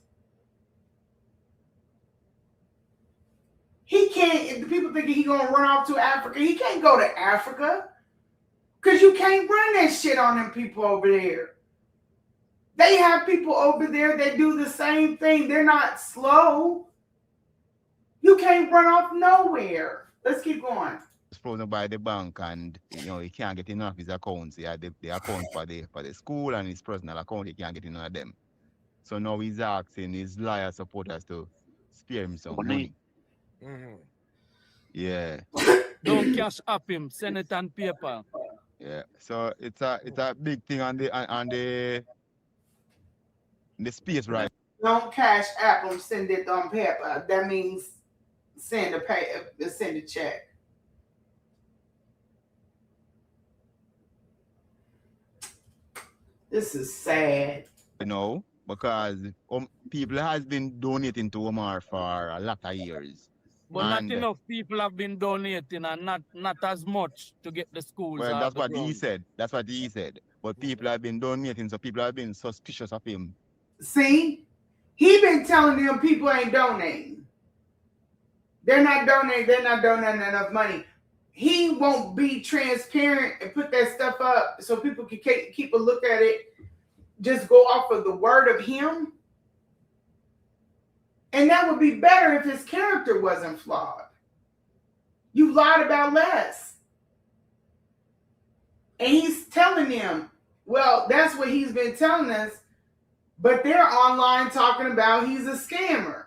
He can't, people thinking he's going to run off to Africa. He can't go to Africa. Because you can't run that shit on them people over there. They have people over there that do the same thing. They're not slow. You can't run off nowhere. Let's keep going. It's frozen by the bank, and he can't get enough of his accounts. He had the account for the school and his personal account. He can't get enough of them. So now he's asking his liar supporters to spare him some money. Mm-hmm. Yeah. Don't cash up him. Send it on paper. Yeah. So it's a big thing on the space, right? Don't cash app them, send it on paper. That means send a check. This is sad. Because people has been donating to Umar for a lot of years. But not enough people have been donating, and not as much to get the schools. Well, that's what he said. That's what he said. But people have been donating, so people have been suspicious of him. See? He been telling them people ain't donating. They're not donating enough money. He won't be transparent and put that stuff up so people can keep a look at it. Just go off of the word of him. And that would be better if his character wasn't flawed. You lied about Les. And he's telling them, well, that's what he's been telling us, but they're online talking about he's a scammer.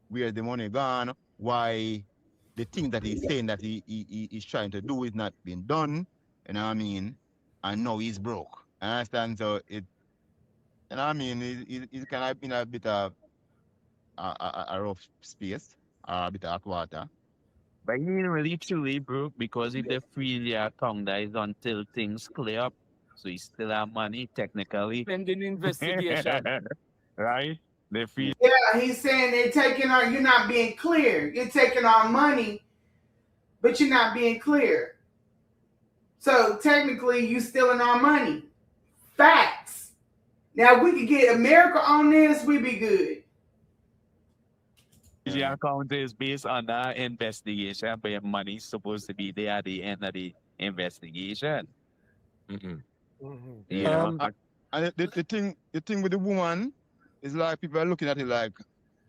Where's the money gone? Why the thing that he's saying that he's trying to do is not being done, you know what I mean? And now he's broke. I understand? So it, you know what I mean? He's kind of in a bit of a rough space, a bit of hot water. But he ain't really truly broke, because if they freeze your account, that is until things clear up. So he still have money technically. Pending investigation. Right? They freeze. Yeah, he's saying they're taking our, you're not being clear. You're taking our money, but you're not being clear. So technically, you stealing our money. Facts. Now, if we could get America on this, we'd be good. Your account is based on that investigation, but your money's supposed to be there at the end of the investigation. Mm-hmm. You know? And the thing with the woman is like people are looking at it like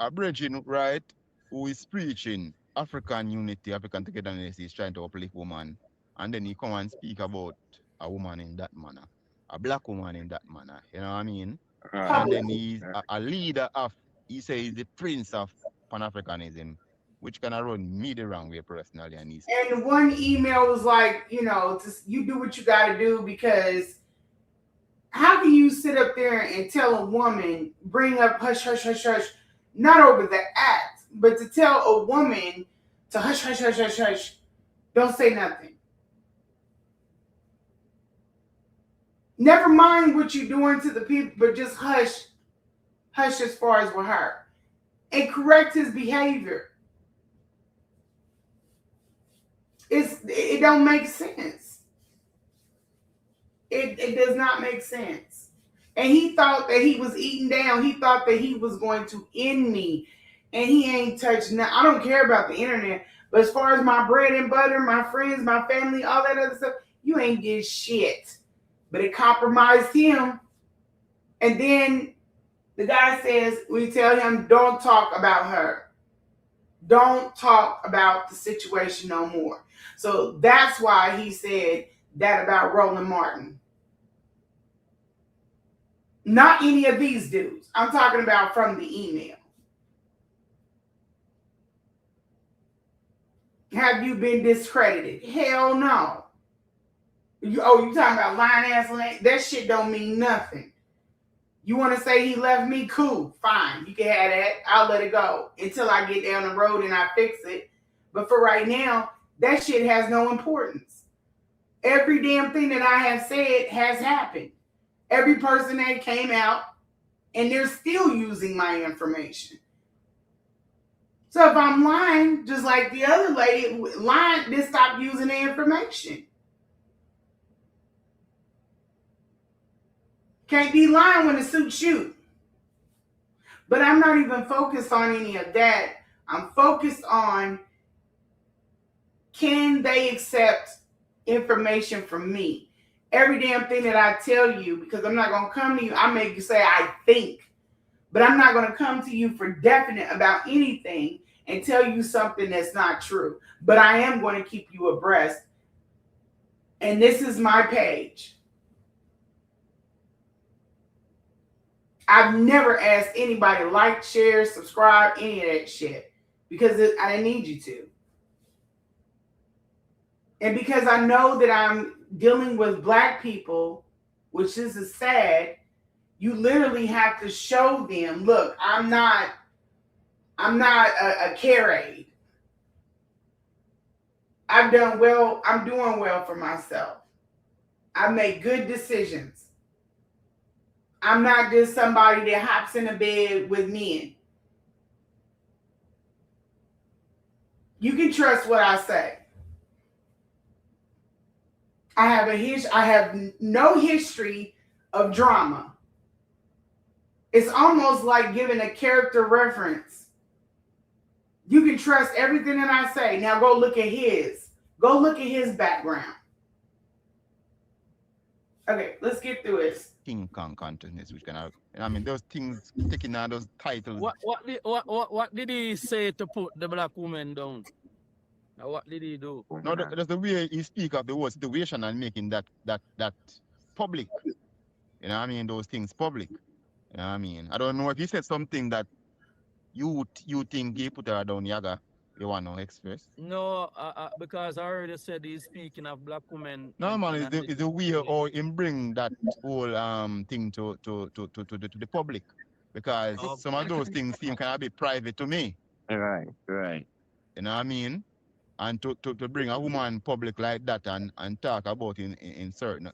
a brethren, right, who is preaching African unity, African togetherness, is trying to uplift woman, and then he come and speak about a woman in that manner, a black woman in that manner, you know what I mean? And then he's a leader of, he says he's the prince of Pan-Africanism, which kind of run me the wrong way personally. And one email was like, you do what you got to do, because how can you sit up there and tell a woman, bring up hush, hush, hush, hush, not over the act, but to tell a woman to hush, hush, hush, hush, hush, don't say nothing. Never mind what you're doing to the people, but just hush, hush as far as with her. And correct his behavior. It don't make sense. It does not make sense. And he thought that he was eating down. He thought that he was going to end me. And he ain't touched nothing. I don't care about the internet. But as far as my bread and butter, my friends, my family, all that other stuff, you ain't did shit. But it compromised him. And then the guy says, we tell him, don't talk about her. Don't talk about the situation no more. So that's why he said that about Roland Martin. Not any of these dudes. I'm talking about from the email. Have you been discredited? Hell no. You talking about lying ass lane? That shit don't mean nothing. You want to say he left me? Cool, fine. You can have that. I'll let it go until I get down the road and I fix it. But for right now, that shit has no importance. Every damn thing that I have said has happened. Every person that came out, and they're still using my information. So if I'm lying, just like the other lady lying, then stop using the information. Can't be lying when it suits you. But I'm not even focused on any of that. I'm focused on, can they accept information from me? Every damn thing that I tell you, because I'm not going to come to you, I make you say I think. But I'm not going to come to you for definite about anything and tell you something that's not true. But I am going to keep you abreast. And this is my page. I've never asked anybody to like, share, subscribe, any of that shit. Because I didn't need you to. And because I know that I'm dealing with Black people, which is sad, you literally have to show them, look, I'm not a care aid. I've done well. I'm doing well for myself. I make good decisions. I'm not just somebody that hops in a bed with men. You can trust what I say. I have no history of drama. It's almost like giving a character reference. You can trust everything that I say. Now go look at his. Go look at his background. Okay, let's get through it. King Kong consciousness, which kind of, I mean, those things taking out those titles. What did he say to put the Black woman down? What did he do? No, that's the way he speak of the whole situation and making that public. You know what I mean? Those things public. You know what I mean? I don't know if he said something that you think he put her down, Yaga. You want to express? No, because I already said he's speaking of Black women. No, man, it's the way how him bring that whole thing to the public. Because some of those things seem kind of a bit private to me. Right. You know what I mean? And to bring a woman public like that and talk about in certain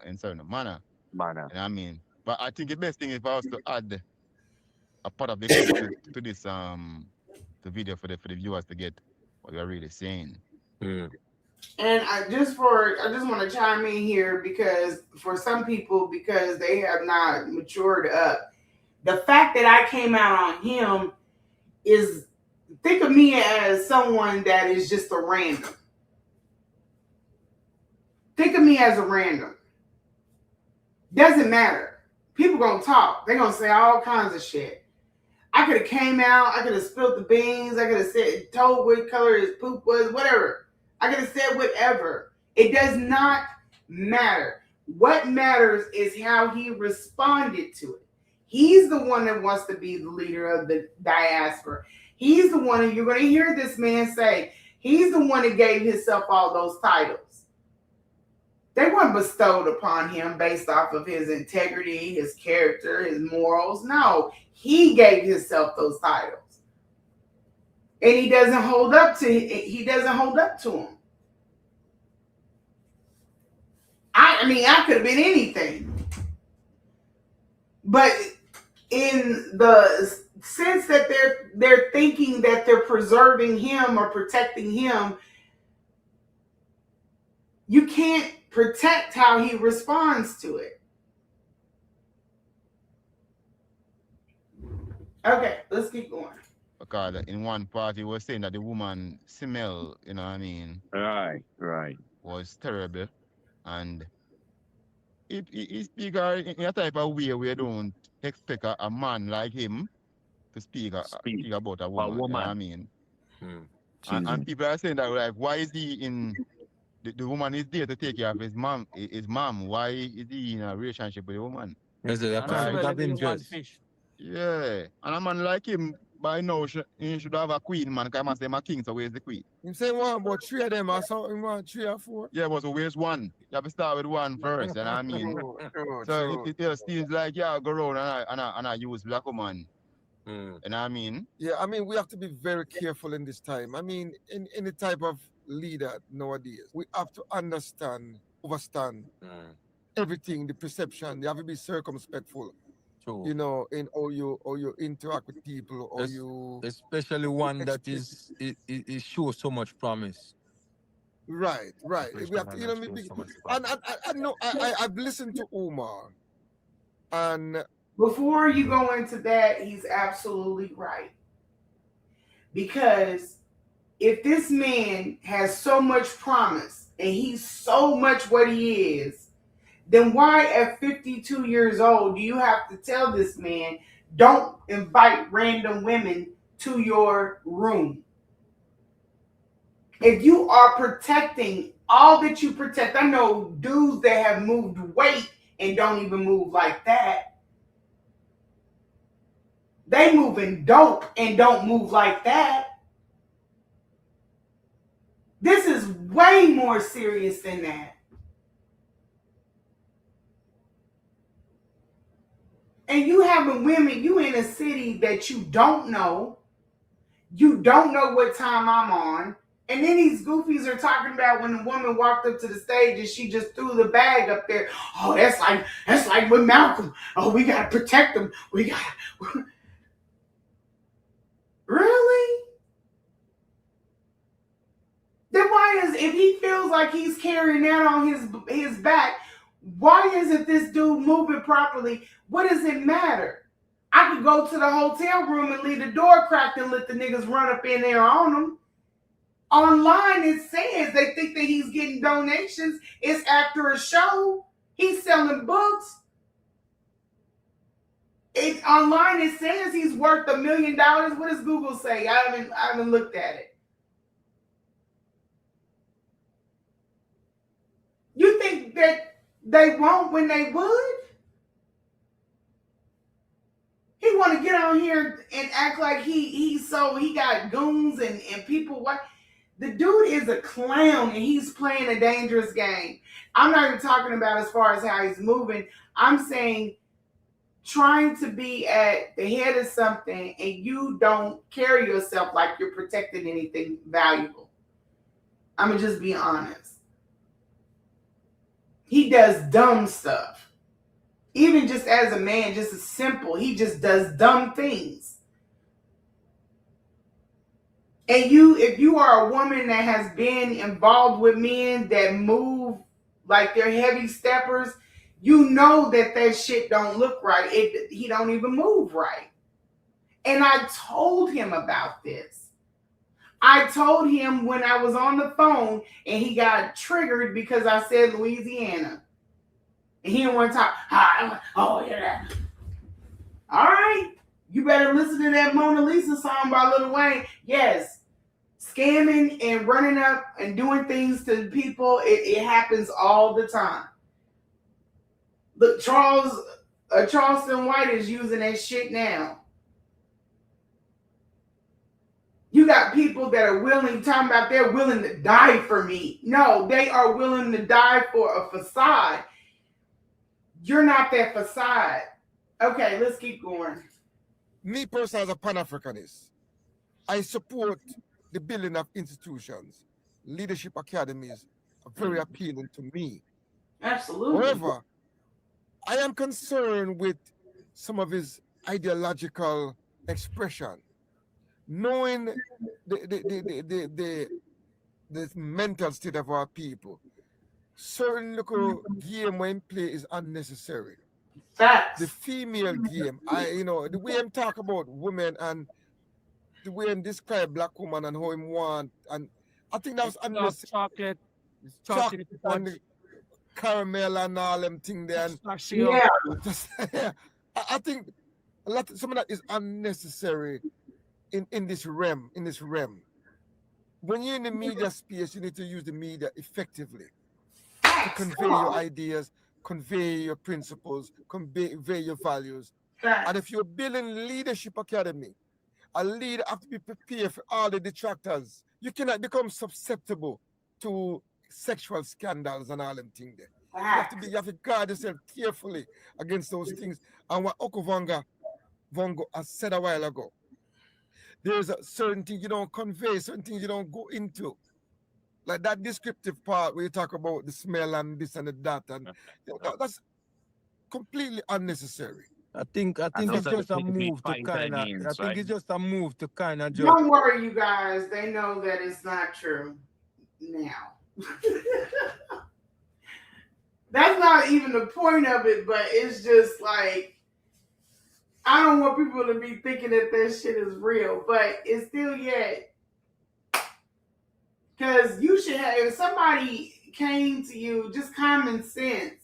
manner. You know what I mean? But I think the best thing is for us to add a part of the to this the video for the viewers to get what we're really saying. And I just want to chime in here because for some people, because they have not matured up, the fact that I came out on him is, think of me as someone that is just a random. Think of me as a random. Doesn't matter. People gonna talk. They're gonna say all kinds of shit. I could have came out. I could have spilled the beans. I could have told what color his poop was, whatever. I could have said whatever. It does not matter. What matters is how he responded to it. He's the one that wants to be the leader of the diaspora. He's the one, and you're going to hear this man say, he's the one that gave himself all those titles. They weren't bestowed upon him based off of his integrity, his character, his morals. No, he gave himself those titles. And he doesn't hold up to him. I mean, I could have been anything. But in the sense that they're thinking that they're preserving him or protecting him, you can't protect how he responds to it. Okay, let's keep going. Because in one part he was saying that the woman smell, you know what I mean? Right. Was terrible. And he speak in a type of way where you don't expect a man like him to speak about a woman. You know what I mean? And people are saying that, like, why is he in the woman is there to take care of his mom? Why is he in a relationship with a woman? Is it a conflict of interest? Yeah, and a man like him, by now, he should have a queen, man, because I must say my king, so where's the queen? You say one, but 3 of them or something, 3 or 4? Yeah, but so where's one? You have to start with one first, you know what I mean? So it just seems like, yeah, go around and I use black woman. You know what I mean? Yeah, I mean, we have to be very careful in this time. I mean, in any type of leader nowadays, we have to understand, understand everything, the perception. You have to be circumspectful. True. You know, in how you interact with people, or you especially one that is it shows so much promise. Right. We have to, you know, and I know I've listened to Umar, and before you go into that, he's absolutely right. Because if this man has so much promise and he's so much what he is, then why at 52 years old do you have to tell this man, don't invite random women to your room? If you are protecting all that you protect, I know dudes that have moved weight and don't even move like that. They moving dope and don't move like that. This is way more serious than that. And you having women, you in a city that you don't know what time I'm on. And then these goofies are talking about when the woman walked up to the stage and she just threw the bag up there. Oh, that's like with Malcolm. Oh, we gotta protect them. We gotta. Really? Then why is, if he feels like he's carrying that on his back, why isn't this dude moving properly? What does it matter? I could go to the hotel room and leave the door cracked and let the niggas run up in there on him. Online it says they think that he's getting donations. It's after a show. He's selling books. Online it says he's worth $1 million. What does Google say? I haven't looked at it. You think that they won't when they would? He want to get on here and act like he got goons and people. What? The dude is a clown and he's playing a dangerous game. I'm not even talking about as far as how he's moving. I'm saying trying to be at the head of something and you don't carry yourself like you're protecting anything valuable. I'm going to just be honest. He does dumb stuff. Even just as a man, just as simple, he just does dumb things. And if you are a woman that has been involved with men that move like they're heavy steppers, you know that shit don't look right. He don't even move right. And I told him about this. I told him when I was on the phone and he got triggered because I said Louisiana. And he didn't want to talk. Oh, yeah. All right. You better listen to that Mona Lisa song by Lil Wayne. Yes. Scamming and running up and doing things to people, it happens all the time. Look, Charleston White is using that shit now. You got people that are talking about they're willing to die for me. No, they are willing to die for a facade. You're not that facade. Okay, let's keep going. Me personally as a Pan-Africanist, I support the building of institutions. Leadership academies are very appealing to me. Absolutely. However, I am concerned with some of his ideological expression, knowing the mental state of our people. Certain little game when play is unnecessary. Facts. The female game, the way I'm talk about women and the way I'm describe black woman and how him want, and I think that was unnecessary. Chocolate and the caramel and all them thing there. Yeah. I think some of that is unnecessary in this realm. When you're in the media space, you need to use the media effectively to convey your ideas, convey your principles, convey your values. And if you're building leadership academy, a leader have to be prepared for all the detractors. You cannot become susceptible to sexual scandals and all them things there. You have to guard yourself carefully against those things. And what Vongo has said a while ago, there's a certain thing you don't convey, certain things you don't go into. Like that descriptive part where you talk about the smell and this and that, and that's completely unnecessary. I think it's just a move to kind of. I think it's just a move to kind of. Don't worry, you guys. They know that it's not true now. That's not even the point of it, but it's just like, I don't want people to be thinking that shit is real, but it's still yet. Because you should have, if somebody came to you, just common sense.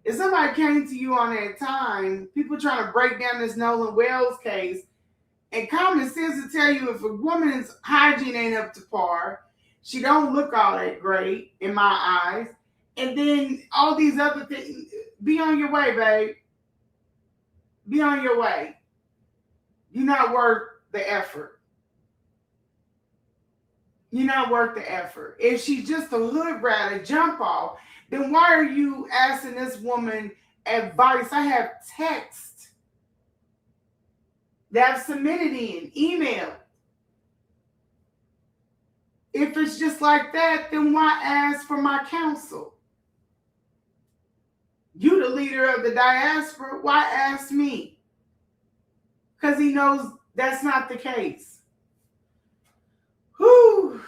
If somebody came to you on that time, people trying to break down this Nolan Wells case, and common sense to tell you if a woman's hygiene ain't up to par, she don't look all that great in my eyes, and then all these other things, be on your way, babe. Be on your way. You're not worth the effort. You're not worth the effort. If she's just a hood rat, a jump off, then why are you asking this woman advice? I have text that I've submitted in, email. If it's just like that, then why ask for my counsel? You the leader of the diaspora, why ask me? Because he knows that's not the case. Whew.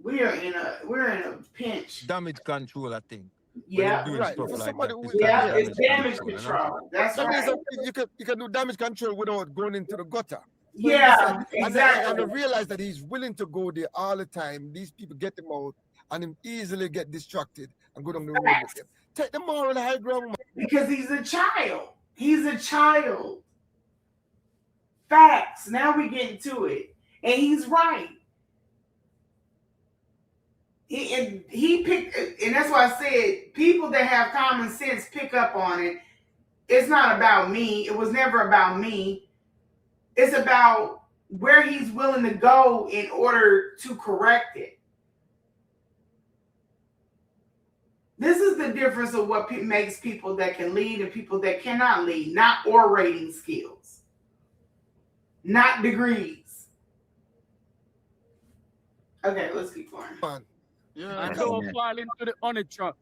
We're in a pinch. Damage control, I think. Yeah, right. Stuff like that, it's damage control. That's right. You can do damage control without going into the gutter. Yeah, exactly. And I realize that he's willing to go there all the time. These people get him out and him easily get distracted and go down the road with him. Take the moral high ground. Because he's a child. He's a child. Facts. Now we get into it. And he's right. He picked, and that's why I said people that have common sense pick up on it. It's not about me. It was never about me. It's about where he's willing to go in order to correct it. This is the difference of what makes people that can lead and people that cannot lead. Not orating skills. Not degrees. Okay, let's keep going. Yeah, and don't fall into the honey trap.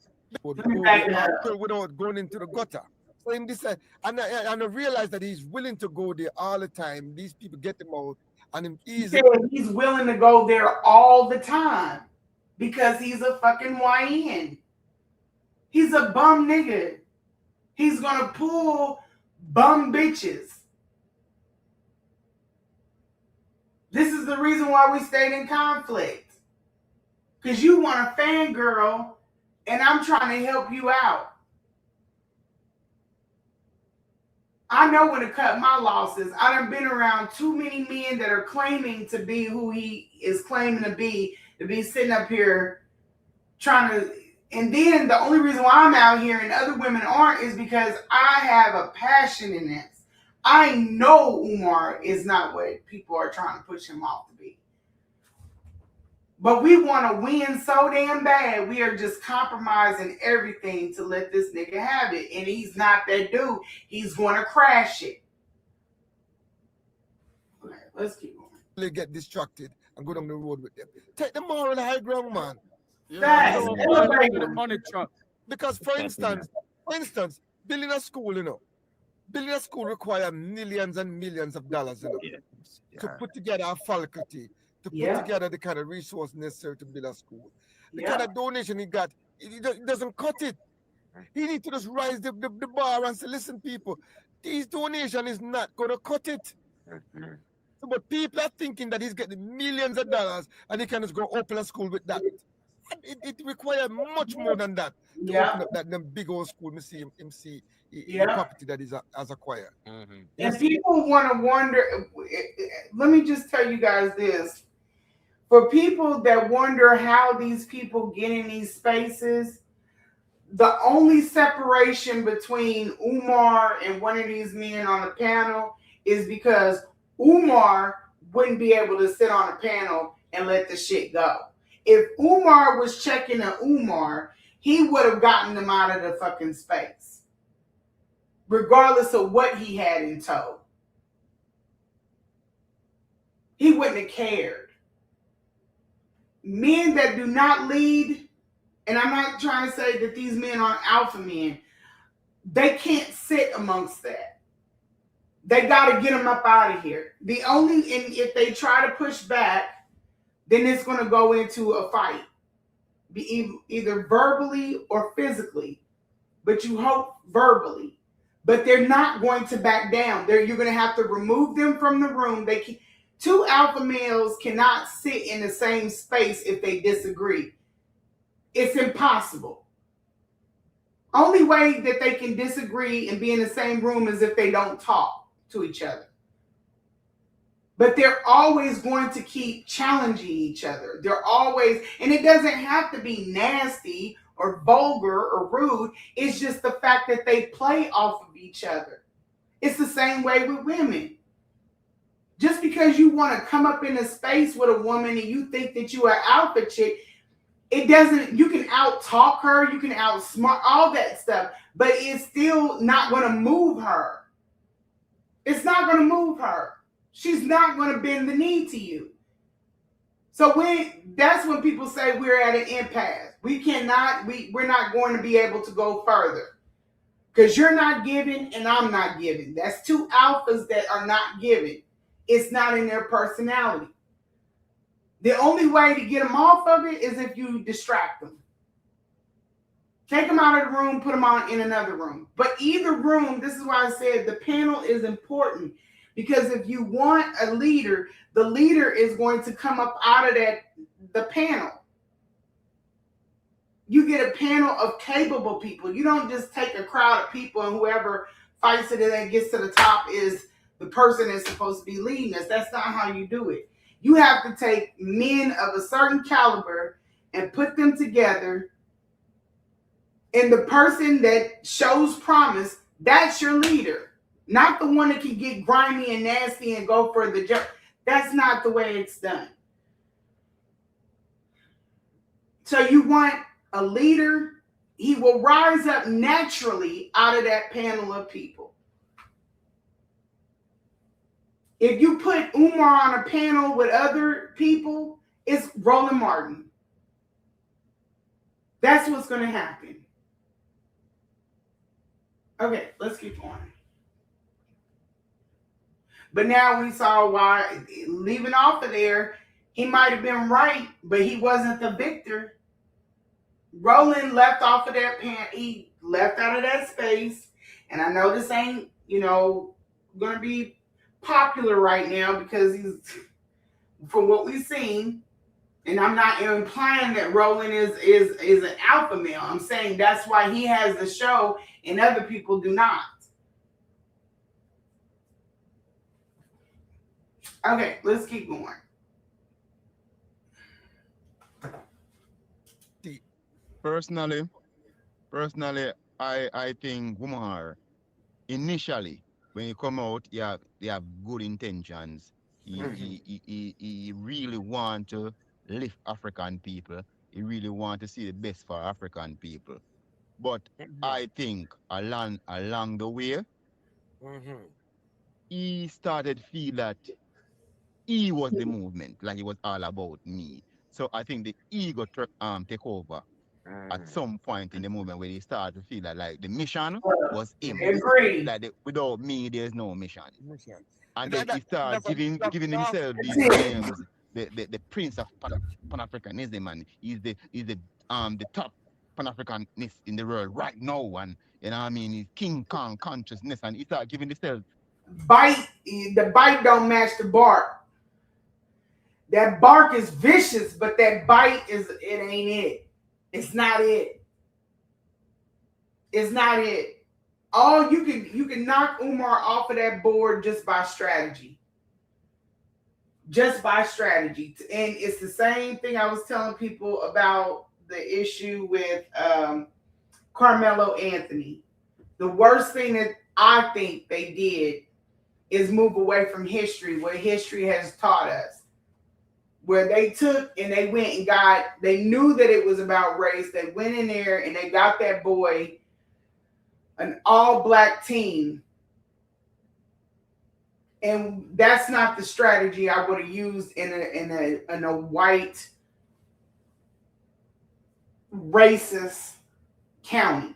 Without going into the gutter. So him this, and I realize that he's willing to go there all the time. These people get him out, and him easy. He's willing to go there all the time because he's a fucking YN. He's a bum nigga. He's gonna pull bum bitches. This is the reason why we stayed in conflict. Because you want a fangirl, and I'm trying to help you out. I know when to cut my losses. I done been around too many men that are claiming to be who he is claiming to be sitting up here trying to. And then the only reason why I'm out here and other women aren't is because I have a passion in this. I know Umar is not what people are trying to push him off to be. But we want to win so damn bad, we are just compromising everything to let this nigga have it. And he's not that dude. He's going to crash it. Okay, let's keep going. they get distracted and go down the road with them. Take the moral high ground, man. Facts. The money truck. Because for instance, building a school, building a school requires millions and millions of dollars, to put together a faculty, to put together the kind of resources necessary to build a school. The kind of donation he got, it doesn't cut it. He needs to just rise the bar and say, listen, people, this donation is not going to cut it. But people are thinking that he's getting millions of dollars and he can just go open a school with that. It requires much more than that to open up that big old school. See the property that is has acquired. And people want to wonder. Let me just tell you guys this: for people that wonder how these people get in these spaces, the only separation between Umar and one of these men on the panel is because Umar wouldn't be able to sit on a panel and let the shit go. If Umar was checking a Umar, he would have gotten them out of the fucking space, regardless of what he had in tow. He wouldn't have cared. Men that do not lead, and I'm not trying to say that these men aren't alpha men, they can't sit amongst that. They got to get them up out of here. And if they try to push back, then it's going to go into a fight, be either verbally or physically, but you hope verbally. But they're not going to back down. You're going to have to remove them from the room. Two alpha males cannot sit in the same space if they disagree. It's impossible. Only way that they can disagree and be in the same room is if they don't talk to each other. But they're always going to keep challenging each other. They're always, and it doesn't have to be nasty or vulgar or rude. It's just the fact that they play off of each other. It's the same way with women. Just because you want to come up in a space with a woman and you think that you are alpha chick, it doesn't, you can out talk her, you can outsmart all that stuff, but it's still not going to move her. It's not going to move her. She's not going to bend the knee to you. So that's when people say we're at an impasse. We're not going to be able to go further. Because you're not giving and I'm not giving. That's two alphas that are not giving. It's not in their personality. The only way to get them off of it is if you distract them. Take them out of the room, put them in another room. But either room, this is why I said the panel is important. Because if you want a leader, the leader is going to come up out of the panel. You get a panel of capable people. You don't just take a crowd of people and whoever fights it and then gets to the top is the person that's supposed to be leading us. That's not how you do it. You have to take men of a certain caliber and put them together. And the person that shows promise, that's your leader. Not the one that can get grimy and nasty and go for the job. That's not the way it's done. So you want a leader, he will rise up naturally out of that panel of people. If you put Umar on a panel with other people, it's Roland Martin. That's what's going to happen. Okay, let's keep going. But now we saw why leaving off of there, he might have been right, but he wasn't the victor. Roland left off of that he left out of that space. And I know this ain't, going to be popular right now because he's, from what we've seen, and I'm not implying that Roland is an alpha male. I'm saying that's why he has the show and other people do not. Okay, let's keep going. Personally, I think Umar, initially, when you come out, you have good intentions. He really want to lift African people. He really want to see the best for African people. But I think along the way, he started feel that he was the movement, like it was all about me. So I think the ego take over at some point in the movement where he started to feel that like the mission was him. Agree. Like without me, there's no mission. And then That- he started that- giving that- himself these names, the Prince of Pan-Africanism, and he's the top Pan-Africanist in the world right now, and you know what I mean, he's King Kong consciousness, and he started giving himself the bite don't match the bark. That bark is vicious, but that bite it ain't it. It's not it. It's not it. All you can knock Umar off of that board just by strategy. Just by strategy. And it's the same thing I was telling people about the issue with Carmelo Anthony. The worst thing that I think they did is move away from history, what history has taught us. Where they took and they went and they knew that it was about race. They went in there and they got that boy an all-black team. And that's not the strategy I would have used in a white racist county.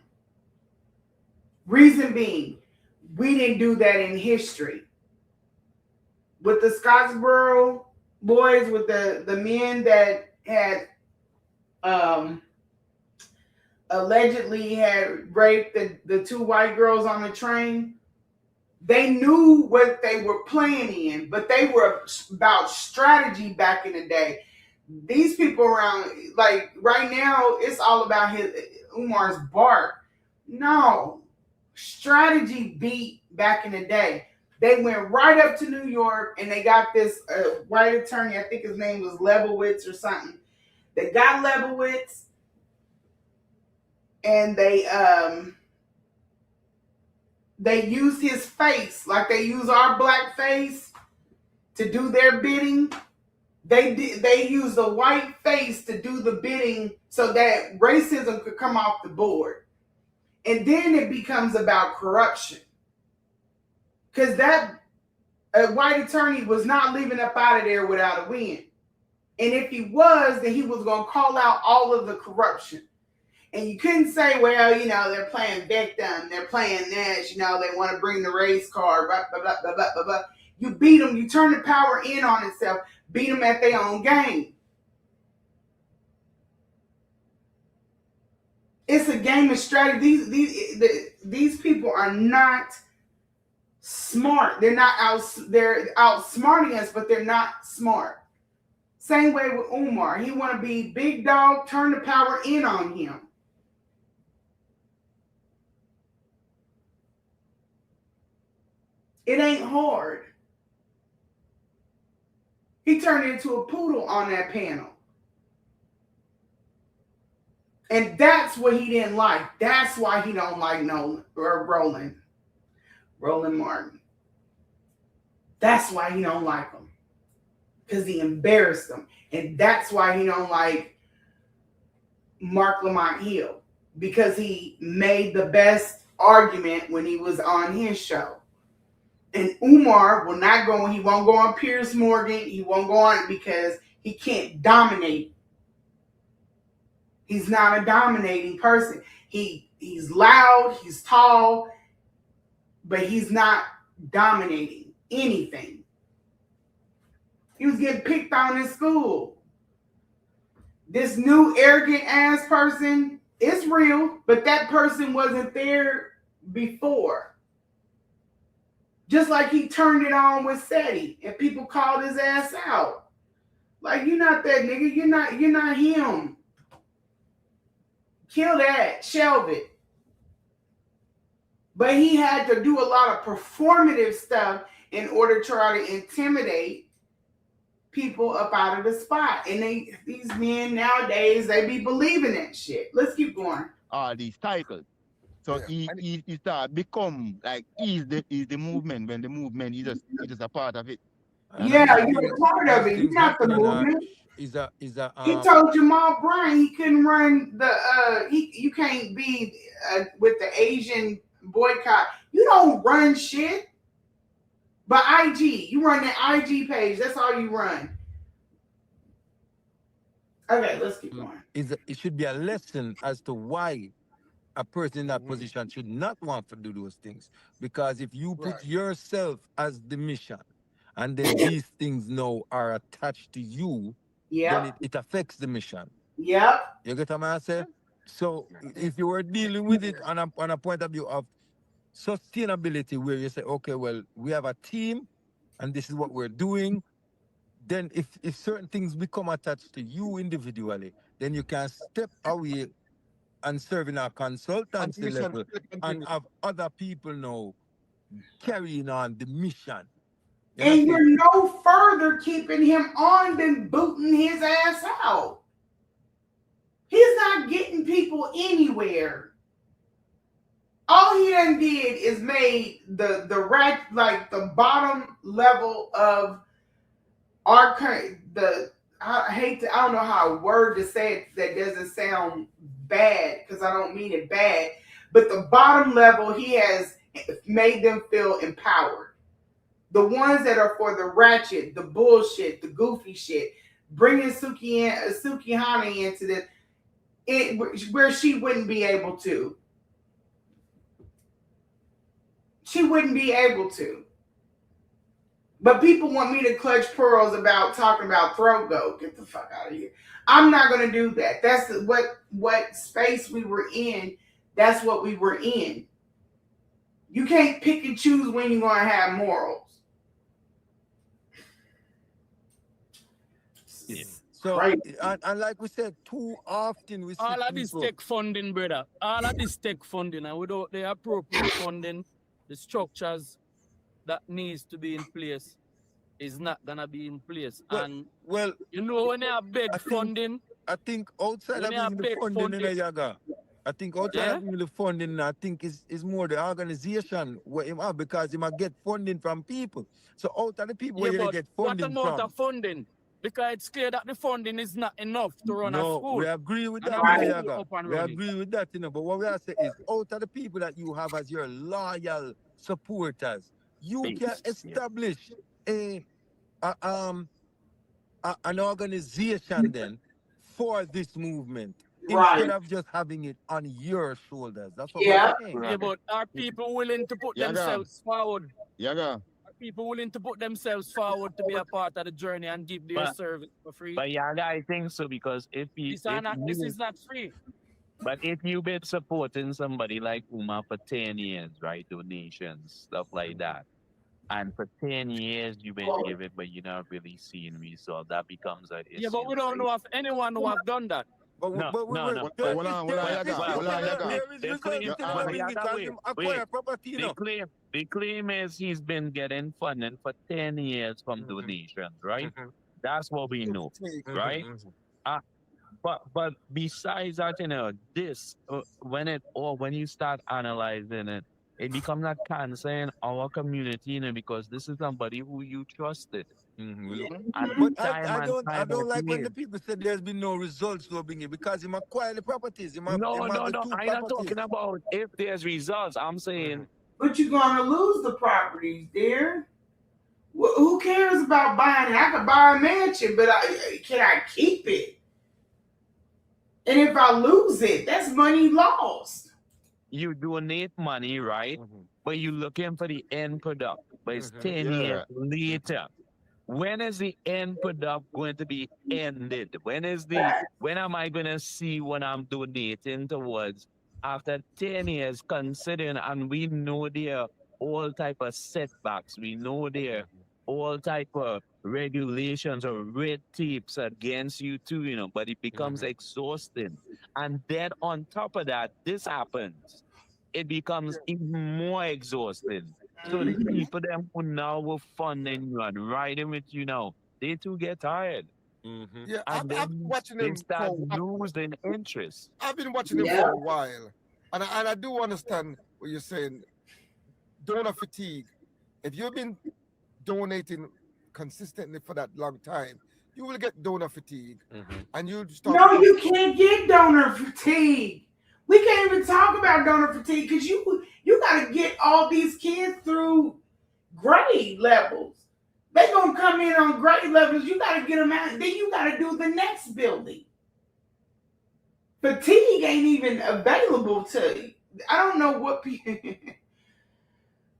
Reason being, we didn't do that in history. With the Scottsboro boys, with the men that had allegedly had raped the two white girls on the train, they knew what they were playing in, but they were about strategy back in the day. These people around, like right now, it's all about Umar's bark. No, strategy beat back in the day. They went right up to New York and they got this white attorney, I think his name was Lebowitz or something. They got Lebowitz and they used his face like they use our black face to do their bidding. They used a white face to do the bidding so that racism could come off the board. And then it becomes about corruption. Because that white attorney was not leaving up out of there without a win. And if he was, then he was going to call out all of the corruption. And you couldn't say, well, you know, they're playing victim, they're playing this, you know, they want to bring the race card, blah, blah, blah, blah, blah, blah. You beat them, you turn the power in on itself, beat them at their own game. It's a game of strategy. These people are not smart. They're outsmarting us, but they're not smart. Same way with Umar. He want to be big dog, turn the power in on him. It ain't hard. He turned into a poodle on that panel. And that's what he didn't like. That's why he don't like Roland Martin. That's why he don't like him. Because he embarrassed him. And that's why he don't like Mark Lamont Hill. Because he made the best argument when he was on his show. And Umar will not go, he won't go on Piers Morgan. He won't go on it because he can't dominate. He's not a dominating person. He's loud, he's tall, but he's not dominating anything. He was getting picked on in school. This new arrogant ass person, it's real, but that person wasn't there before. Just like he turned it on with SETI and people called his ass out. Like, you're not that nigga. You're not him. Kill that. Shelve it. But he had to do a lot of performative stuff in order to try to intimidate people up out of the spot. And these men nowadays, they be believing that shit. Let's keep going. All these titles. So he start become like he's the movement when the movement is just a part of it. Yeah, you're a part of it. You're not the movement. He told Jamal Bryant he couldn't run you can't be with the Asian boycott. You don't run shit. But IG, you run that IG page. That's all you run. Okay, let's keep going. It should be a lesson as to why a person in that position should not want to do those things. Because if you put yourself as the mission, and then these things now are attached to you, then it affects the mission. Yep. You get what I say? So if you were dealing with it on a point of view of sustainability, where you say, okay, well, we have a team, and this is what we're doing, then if certain things become attached to you individually, then you can step away and serve in a consultancy level and have other people now carrying on the mission. And you're no further keeping him on than booting his ass out. He's not getting people anywhere. All he done did is made the bottom level of our current, I don't know how a word to say it that doesn't sound bad, because I don't mean it bad, but the bottom level, he has made them feel empowered. The ones that are for the ratchet, the bullshit, the goofy shit, bringing Suki Hana into this, where she wouldn't be able to. She wouldn't be able to. But people want me to clutch pearls about talking about throat goat. Get the fuck out of here. I'm not going to do that. That's what space we were in. That's what we were in. You can't pick and choose when you're going to have morals. Yeah. So, and like we said, too often we see all of this tech funding, brother. All of this tech funding, and without the appropriate funding, the structures that needs to be in place is not gonna be in place. Well, you know, when they have big funding, I think outside of the funding in Yaga, I think outside of the funding, I think is more the organization where him have, because he might get funding from people. So out of the people where you get funding what amount of funding? Because it's clear that the funding is not enough to run a school. We agree with that, we agree with that, but what we are saying is, out of the people that you have as your loyal supporters, you can establish an organization then for this movement, instead of just having it on your shoulders. That's what we're saying. Yeah, but are people willing to put themselves forward? Are people willing to put themselves forward to be a part of the journey and give their service for free? But I think so, because this is not free. But if you've been supporting somebody like Umar for 10 years, right, donations, stuff like that, and for 10 years you've been giving, but you're not really seeing results, that becomes an issue. Yeah, but we don't know of anyone who have done that. The claim is he's been getting funding for 10 years from donations, right? That's what we know, right? But besides that, you know, this when you start analyzing it, it becomes a cancer in our community, you know, because this is somebody who you trusted. But I don't like when the people say there's been no results to bring it, because he might acquire the properties. No, I'm not talking about if there's results. I'm saying, but you're gonna lose the properties, dear. Who cares about buying it? I could buy a mansion, but can I keep it? And if I lose it, that's money lost. You donate money, right? But you're looking for the end product. But it's 10 years later. When is the end product going to be ended? When am I going to see what I'm donating towards after 10 years, considering, and we know there are all type of setbacks. We know there are all type of regulations or red tapes against you too, you know, but it becomes exhausting. And then on top of that, this happens. It becomes even more exhausting. So the people them who now will funding you and riding with you now, they too get tired. Yeah, and I've been watching them. They start losing interest. I've been watching them for a while, and I do understand what you're saying. Donor fatigue. If you've been donating consistently for that long time, you will get donor fatigue, and you start. No, you can't get donor fatigue. We can't even talk about donor fatigue because you got to get all these kids through grade levels. They're going to come in on grade levels. You got to get them out. Then you got to do the next building. Fatigue ain't even available to you. I don't know what people...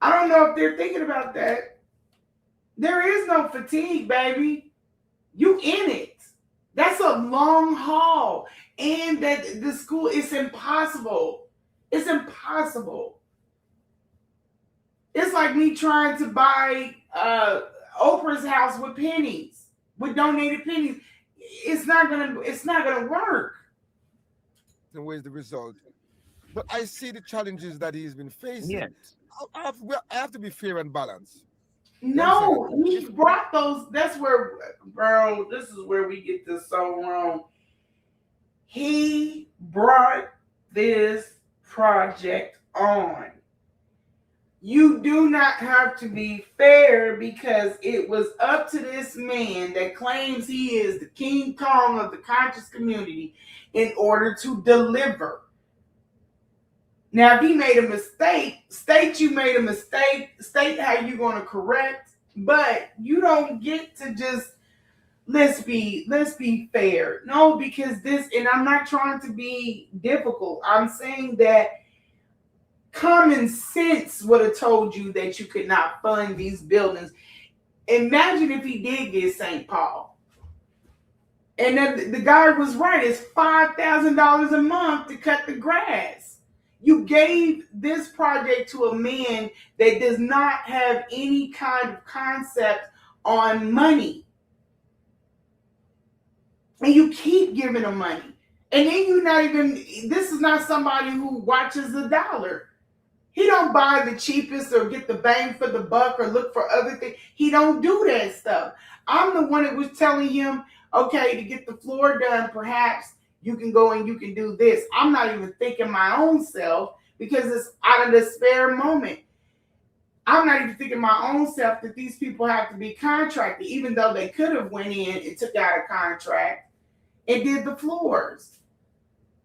I don't know if they're thinking about that. There is no fatigue, baby. You in it. That's a long haul. And that the school, it's impossible. It's impossible. It's like me trying to buy Oprah's house with pennies, with donated pennies. It's not gonna work. And where's the result? But I see the challenges that he's been facing. Yes. I have to be fair and balanced. No, he brought those. That's where, bro, this is where we get this so wrong. He brought this project on. You do not have to be fair because it was up to this man that claims he is the King Kong of the conscious community in order to deliver. Now, if he made a mistake, state you made a mistake, state how you're going to correct, but you don't get to just, let's be fair. No, because this, and I'm not trying to be difficult. I'm saying that common sense would have told you that you could not fund these buildings. Imagine if he did get St. Paul. And then the guy was right. It's $5,000 a month to cut the grass. You gave this project to a man that does not have any kind of concept on money. And you keep giving him money. And then you're not even, this is not somebody who watches the dollar. He don't buy the cheapest or get the bang for the buck or look for other things. He don't do that stuff. I'm the one that was telling him, okay, to get the floor done, perhaps you can go and you can do this. I'm not even thinking my own self because it's out of the spare moment. I'm not even thinking my own self that these people have to be contracted, even though they could have went in and took out a contract and did the floors.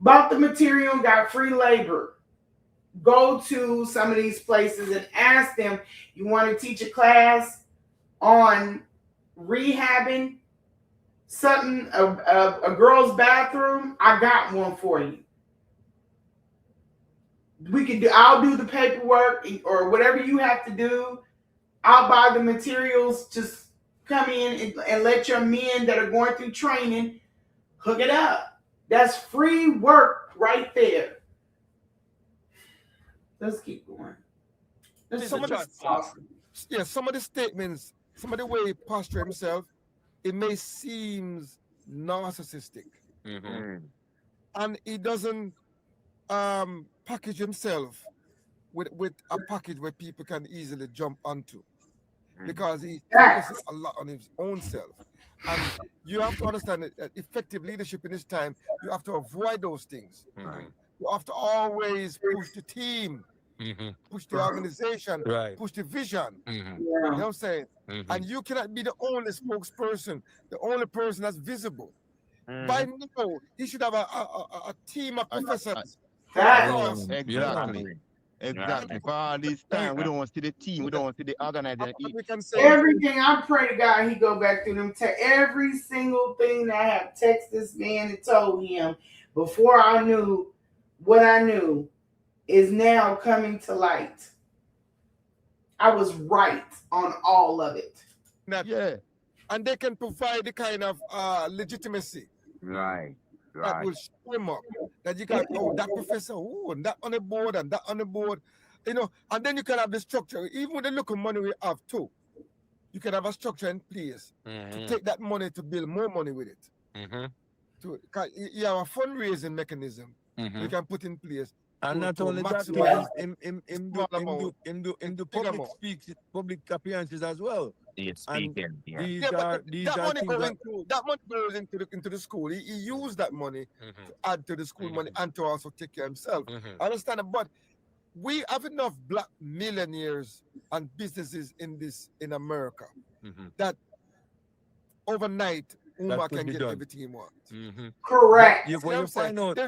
Bought the material, got free labor. Go to some of these places and ask them, you want to teach a class on rehabbing something, a girl's bathroom? I got one for you. I'll do the paperwork or whatever you have to do. I'll buy the materials. Just come in and let your men that are going through training hook it up. That's free work right there. Let's keep going. Some of the statements, some of the way he posture himself, it may seem narcissistic. Mm-hmm. And he doesn't package himself with a package where people can easily jump onto. Because he focuses a lot on his own self. And you have to understand that effective leadership in this time, you have to avoid those things. Mm-hmm. You have to always push the team, push the organization, push the vision. You know what I'm saying? And you cannot be the only spokesperson, the only person that's visible. By now, he should have a team of professors. Exactly. For all this time, we don't want to see the team. We don't want to see the organizer. Everything, I pray to God he go back through them. Every single thing that I have texted this man and told him before I knew what I knew is now coming to light. I was right on all of it. And they can provide the kind of legitimacy. That will swim up. That you can, that professor, and that on the board, and that on the board. You know, and then you can have the structure. Even with the local money we have too, you can have a structure in place to take that money to build more money with it. You have a fundraising mechanism you can put in place. And not only that, in the public speaks, public appearances as well. That money goes into the school. He used that money to add to the school money and to also take care of himself. I understand, but we have enough black millionaires and businesses in America that overnight Umar can get everything he wants. Correct. What you find out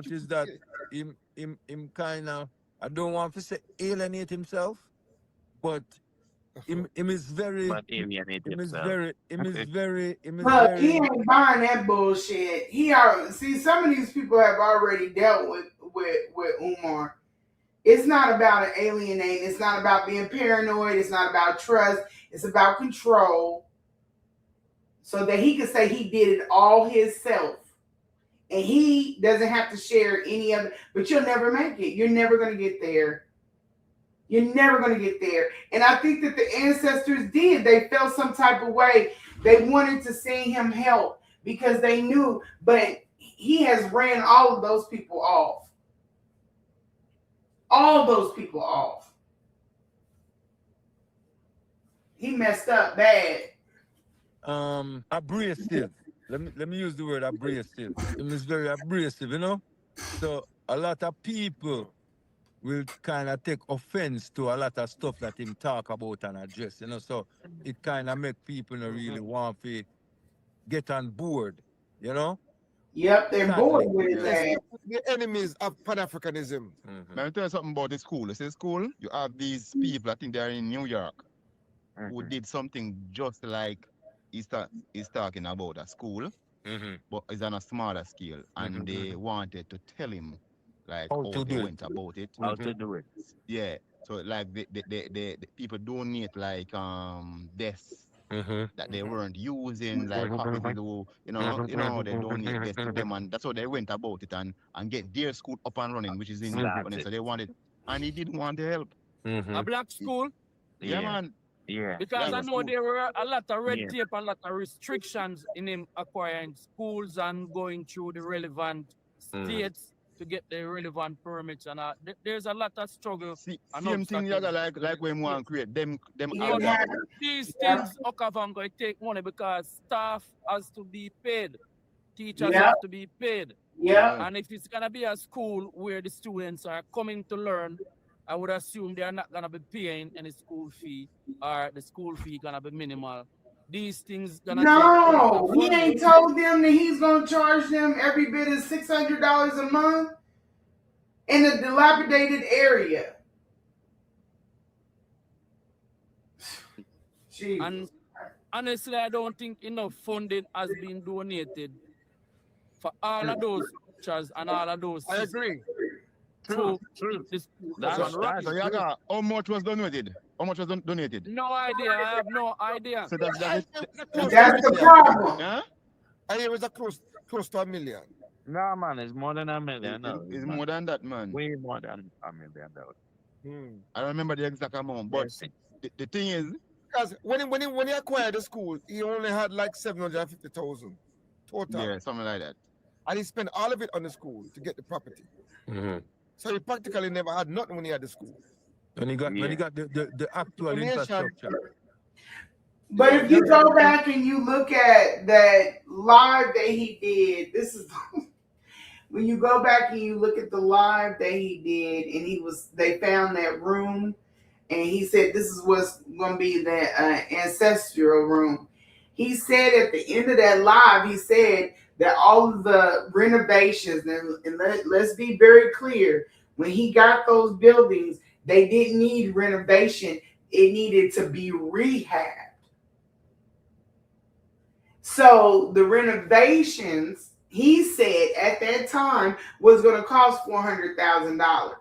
is that him kind of, I don't want to say alienate himself, but him is very, But alienate him is himself. very, him is very, him is Look, he very. ain't buying that bullshit. He already see some of these people have already dealt with Umar. It's not about alienating. It's not about being paranoid. It's not about trust. It's about control. So that he can say he did it all himself. And he doesn't have to share any of it. But you'll never make it. You're never going to get there. You're never going to get there. And I think that the ancestors did. They felt some type of way. They wanted to see him help because they knew. But he has ran all of those people off. All those people off. He messed up bad. Abrasive. Let me use the word abrasive. It is very abrasive, you know. So a lot of people will kind of take offense to a lot of stuff that him talk about and address, you know. So it kind of make people not really want to get on board, you know. Yep, they're bored with that. The enemies of Pan-Africanism. Let me tell you something about the school. You see, school, you have these people, I think they're in New York, who did something just like he's talking about a school, but it's on a smaller scale. And they wanted to tell him, like, how they went about it. How to do it. Yeah. So, like, the people donate, like, desks that they weren't using, like hospitals who, you know, they donate desks to them, and that's how they went about it and get their school up and running, which is in Lebanon. So they wanted, and he didn't want to help. A black school? Yeah, man. Yeah. Because I know school. there were a lot of red tape and a lot of restrictions in him acquiring schools and going through the relevant states to get the relevant permits, and there's a lot of struggle. Same thing you got like when one create them these things Okavan going to take money because staff has to be paid, teachers have to be paid. And if it's gonna be a school where the students are coming to learn, I would assume they are not gonna be paying any school fee, or the school fee gonna be minimal. These things gonna No, he ain't told them that he's gonna charge them every bit of $600 a month in a dilapidated area. Jeez. And honestly, I don't think enough funding has been donated for all of those structures and all of those. I agree. True. So you got, how much was donated? How much was donated? No idea. I have no idea. So that's the problem. Huh? And it was close to $1 million. No, man, it's more than $1 million. It's more than that, man. Way more than $1 million. I don't remember the exact amount, but the thing is, because when he acquired the school, he only had like 750,000 total. Yeah, something like that. And he spent all of it on the school to get the property. So he practically never had nothing when he had the school. When he got the actual infrastructure. But if you go back and you look at that live that he did, this is when you go back and you look at the live that he did, and they found that room, and he said this is what's going to be the ancestral room. He said at the end of that live, he said that all of the renovations, and let's be very clear, when he got those buildings, they didn't need renovation. It needed to be rehabbed. So the renovations, he said at that time, was going to cost $400,000.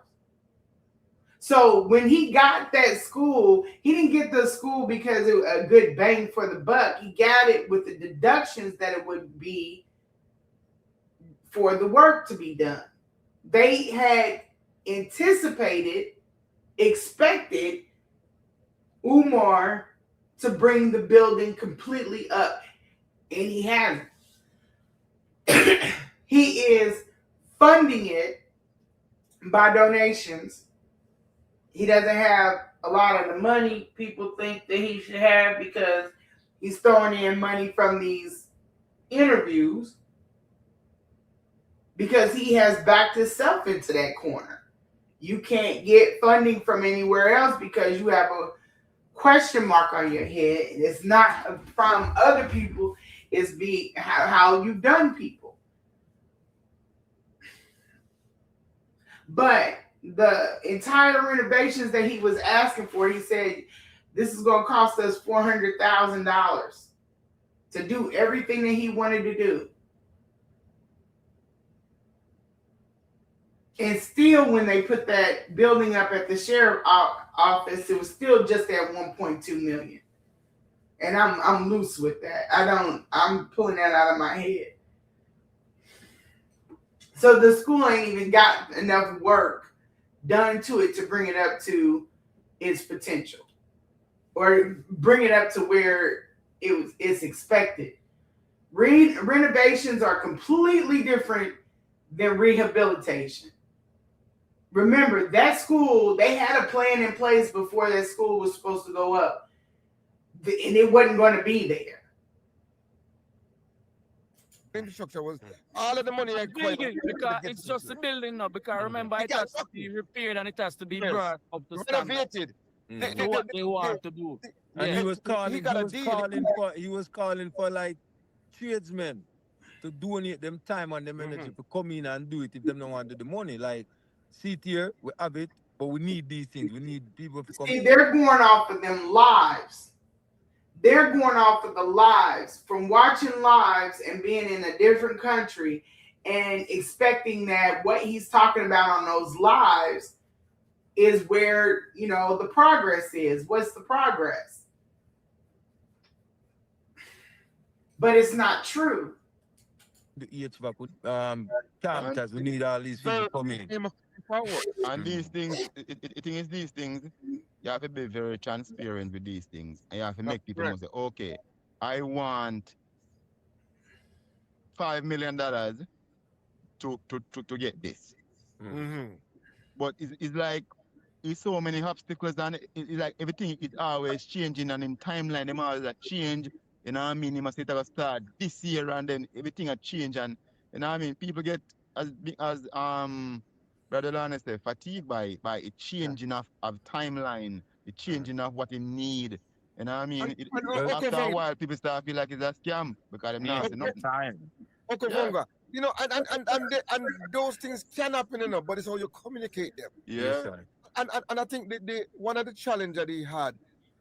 So when he got that school, he didn't get the school because it was a good bang for the buck. He got it with the deductions that it would be for the work to be done. They had expected Umar to bring the building completely up, and he hasn't. He is funding it by donations. He doesn't have a lot of the money people think that he should have because he's throwing in money from these interviews, because he has backed himself into that corner. You can't get funding from anywhere else because you have a question mark on your head. It's not from other people, it's how you've done people. But the entire renovations that he was asking for, he said This is going to cost us $400,000 to do everything that he wanted to do. And still, when they put that building up at the sheriff's office, it was still just at 1.2 million. And I'm loose with that. I'm pulling that out of my head. So the school ain't even got enough work done to it to bring it up to its potential, or bring it up to where it's expected. Renovations are completely different than rehabilitation. Remember, that school, they had a plan in place before that school was supposed to go up, and it wasn't going to be there. Infrastructure was all of the money because it's just a building now. Because remember, it has to be repaired and it has to be brought up to renovated. To what they want to do. And he was calling for like tradesmen to donate them time and them energy to come in and do it if they don't want to do the money. Like, see here, we have it, but we need these things. We need people to come. See, they're going off of them lives. They're going off of the lives from watching lives and being in a different country and expecting that what he's talking about on those lives is where, the progress is. What's the progress? But it's not true. The HVAC campers, we need all these people coming. And these things, these things, you have to be very transparent with these things. And you have to make people know, say, okay, I want $5 million to get this. But it's like, it's so many obstacles, and it's like everything is always changing, and in timeline, them always change. You know what I mean? You must say to start this year, and then everything will change, and you know what I mean? People get as Brother Lenae said, fatigued by a changing of timeline, the changing of what they need. You know what I mean? After a while, people start feel like it's a scam because they're not nothing. Okay, Vonga. And those things can happen, but it's how you communicate them. Yeah. And I think one of the challenges that he had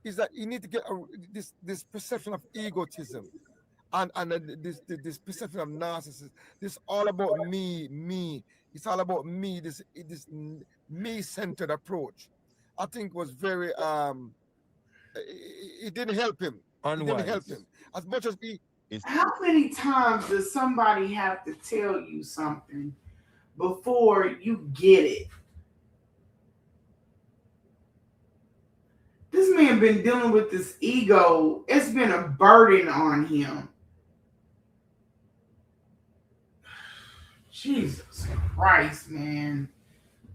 is that you need to get this perception of egotism and this perception of narcissism. This all about me. It's all about me. This me-centered approach, I think, was very it didn't help him. It didn't help him as much as he. How many times does somebody have to tell you something before you get it? This man been dealing with this ego. It's been a burden on him. Jesus Christ, man.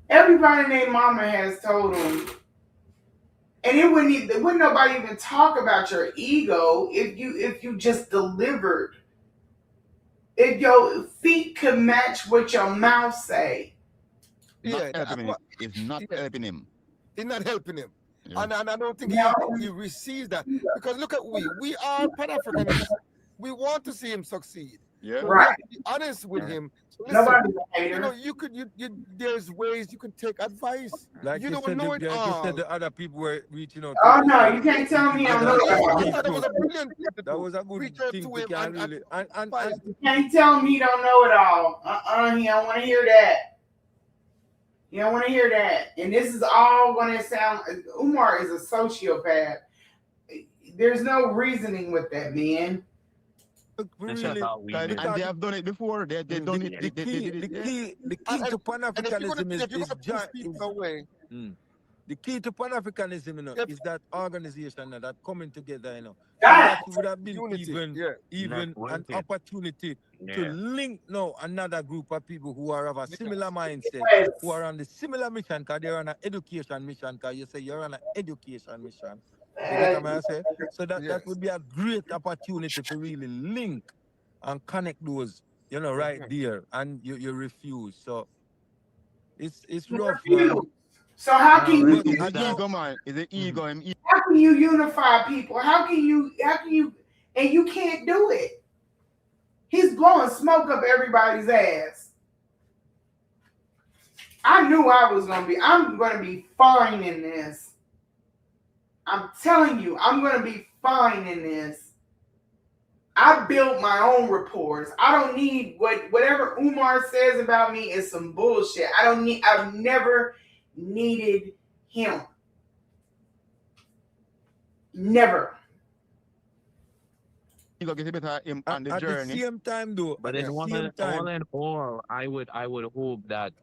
Everybody named Mama has told him. And it wouldn't nobody even talk about your ego if you just delivered. If your feet could match what your mouth say. It's not helping him. It's not helping him. Yeah. And I don't think he receives that. Because look at we are Pan-Africanists. We want to see him succeed. Yeah. So right. we have to be honest with him. So listen, Nobody's a hater. there's ways you can take advice. Like you don't know it all. You said the other people were reaching out. Oh no, you can't tell me I know it all. That was a brilliant thing to do. That was a good thing to can really. You can't tell me you don't know it all. He don't want to hear that. You don't want to hear that. And this is all going to sound. Umar is a sociopath. There's no reasoning with that, man. Really, and they have done it before. They done it. The key to Pan-Africanism the key to Pan-Africanism, is that organization that coming together, That would have been even an opportunity to link now another group of people who are of a similar mindset, who are on the similar mission, because they're on an education mission, because you say you're on an education mission. You get what I say? So that would be a great opportunity to really link and connect those, right there, and you refuse. So it's rough, man. So how can you? Is it ego? How can you unify people? How can you? And you can't do it. He's blowing smoke up everybody's ass. I knew I'm going to be fine in this. I'm telling you, I'm going to be fine in this. I built my own reports. I don't need whatever Umar says about me is some bullshit. I've never needed him. Never. You go get a better him on the At the journey. same time, though, But at in the all same time, in all, I would hope that,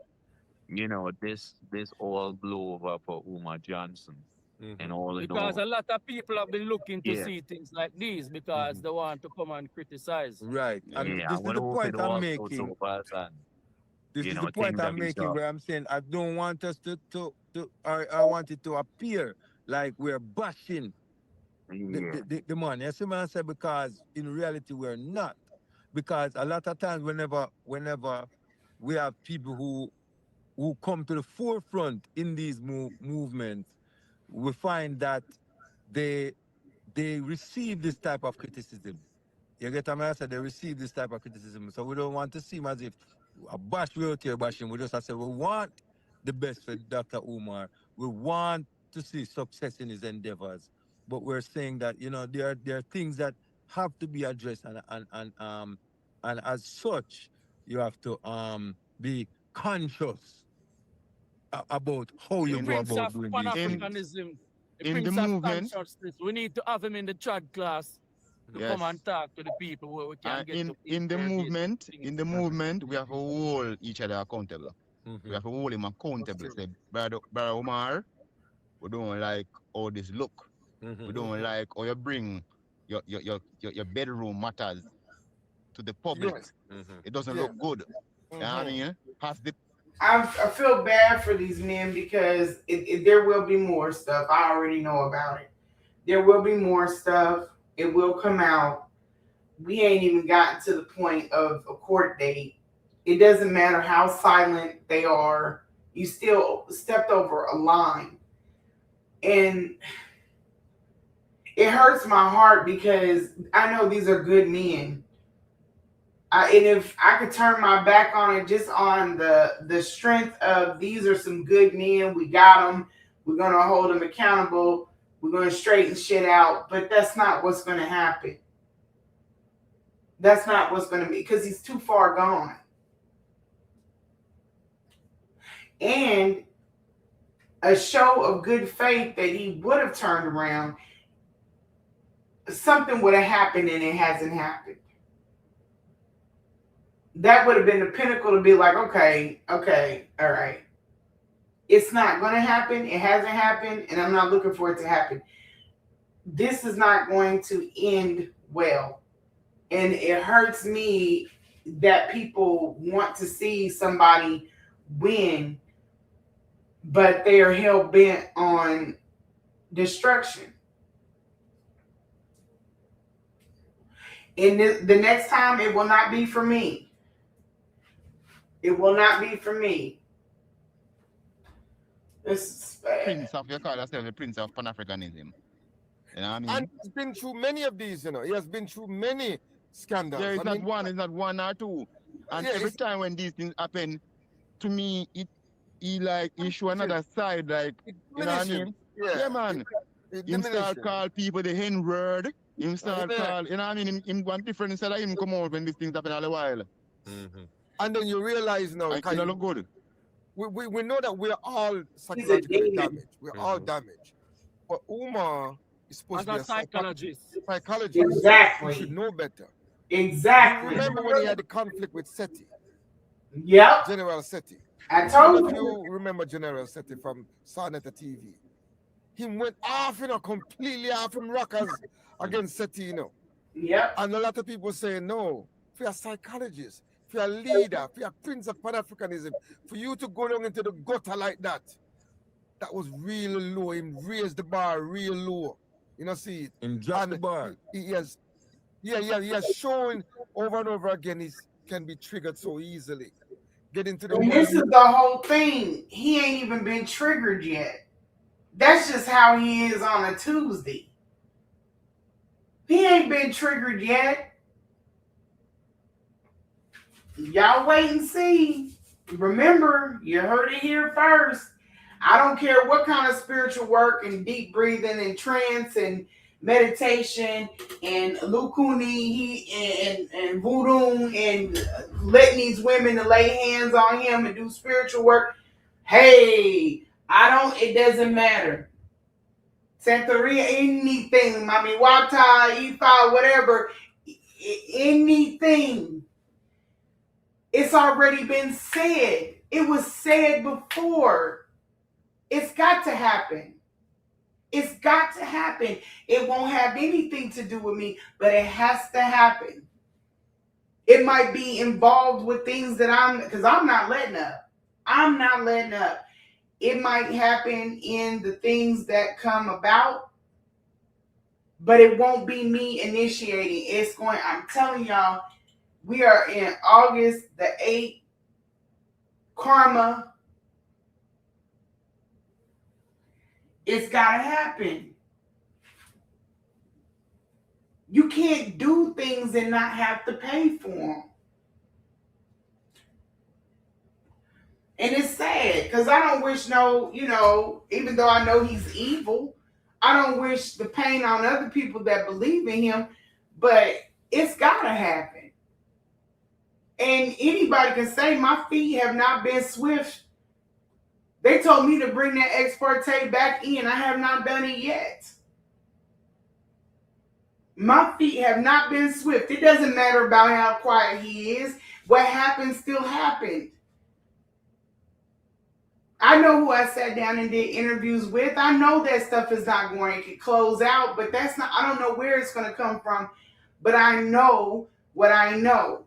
you know, this all blow over for Umar Johnson. And all in Because all. a lot of people have been looking to Yeah. see things like these because they want to come and criticize. right. And Yeah, I this is would the hope point it I'm all making. goes over and, This you is know, the point things I'm that we making saw. where I'm saying I don't want us I want it to appear like we're bashing Yeah. the money. I see what I say, because in reality we're not. Because a lot of times whenever we have people who come to the forefront in these movements, we find that they receive this type of criticism. You get what I said? They receive this type of criticism. So we don't want to seem as if a bash we out here bashing. We just say we want the best for Dr. Umar. We want to see success in his endeavors. But we're saying that, you know, there are things that have to be addressed, and as such, you have to be conscious about how you The go Prince about of doing these things. Pan-Africanism, the In the Prince of movement, Consciousness, we need to have him in the chat class to come and talk to the people where we can get to in the movement, things. we have to hold each other accountable. We have to hold him accountable. Say, brother Umar, we don't like all this look. We don't like how you bring your bedroom matters to the public. Yes. It doesn't look good. You know what I mean? I feel bad for these men because there will be more stuff. I already know about it. There will be more stuff. It will come out. We ain't even gotten to the point of a court date. It doesn't matter how silent they are. You still stepped over a line. And it hurts my heart because I know these are good men. And if I could turn my back on it, just on the strength of these are some good men, we got them, we're going to hold them accountable, we're going to straighten shit out, but that's not what's going to happen. That's not what's going to be, because he's too far gone. And a show of good faith that he would have turned around, something would have happened and it hasn't happened. That would have been the pinnacle to be like, okay, all right. It's not going to happen. It hasn't happened, and I'm not looking for it to happen. This is not going to end well. And it hurts me that people want to see somebody win, but they are hell-bent on destruction. And the next time, it will not be for me. It will not be for me. This is bad. Prince of, you call yourself the Prince of Pan-Africanism. You know what I mean? And he's been through many of these, you know. He has been through many scandals. Yeah, it's not one or two. And every time when these things happen, to me, he show another side, like, you know what I mean? Yeah, man. Him start call people the N word. Him start call, you know what I mean? Him one different instead of him come out when these things happen all the while. And then you realize now, it don't look good. We know that we're all psychologically damaged. We're all damaged. But Umar is supposed to be a psychologist. Exactly. He should know better. Exactly. You remember when he had the conflict with Seti? Yep. General Seti. I told you. Remember General Seti from Sarnetta TV? He went off, you know, completely off from rockers against Seti, you know. Yep. And a lot of people say, no, if you're a psychologist, if you're a leader, if you're a Prince of Pan-Africanism, for you to go down into the gutter like that was real low. He raised the bar real low. You know, see it. And dropped the bar. He has shown over and over again he can be triggered so easily. Get into the. And this is the whole thing. He ain't even been triggered yet. That's just how he is on a Tuesday. He ain't been triggered yet. Y'all wait and see. Remember, you heard it here first. I don't care what kind of spiritual work and deep breathing and trance and meditation and Lukuni and voodoo and letting these women to lay hands on him and do spiritual work. Hey, it doesn't matter. Santeria, anything, Mami Wata, Ifa, whatever, anything. It's already been said. It was said before. It's got to happen. It's got to happen. It won't have anything to do with me, but it has to happen. It might be involved with things that because I'm not letting up. I'm not letting up. It might happen in the things that come about, but it won't be me initiating. I'm telling y'all, we are in August the 8th. Karma. It's got to happen. You can't do things and not have to pay for them. And it's sad because I don't wish even though I know he's evil, I don't wish the pain on other people that believe in him, but it's got to happen. And anybody can say my feet have not been swift. They told me to bring that ex parte back in. I have not done it yet. My feet have not been swift. It doesn't matter about how quiet he is. What happened still happened. I know who I sat down and did interviews with. I know that stuff is not going to close out, but I don't know where it's going to come from, but I know what I know.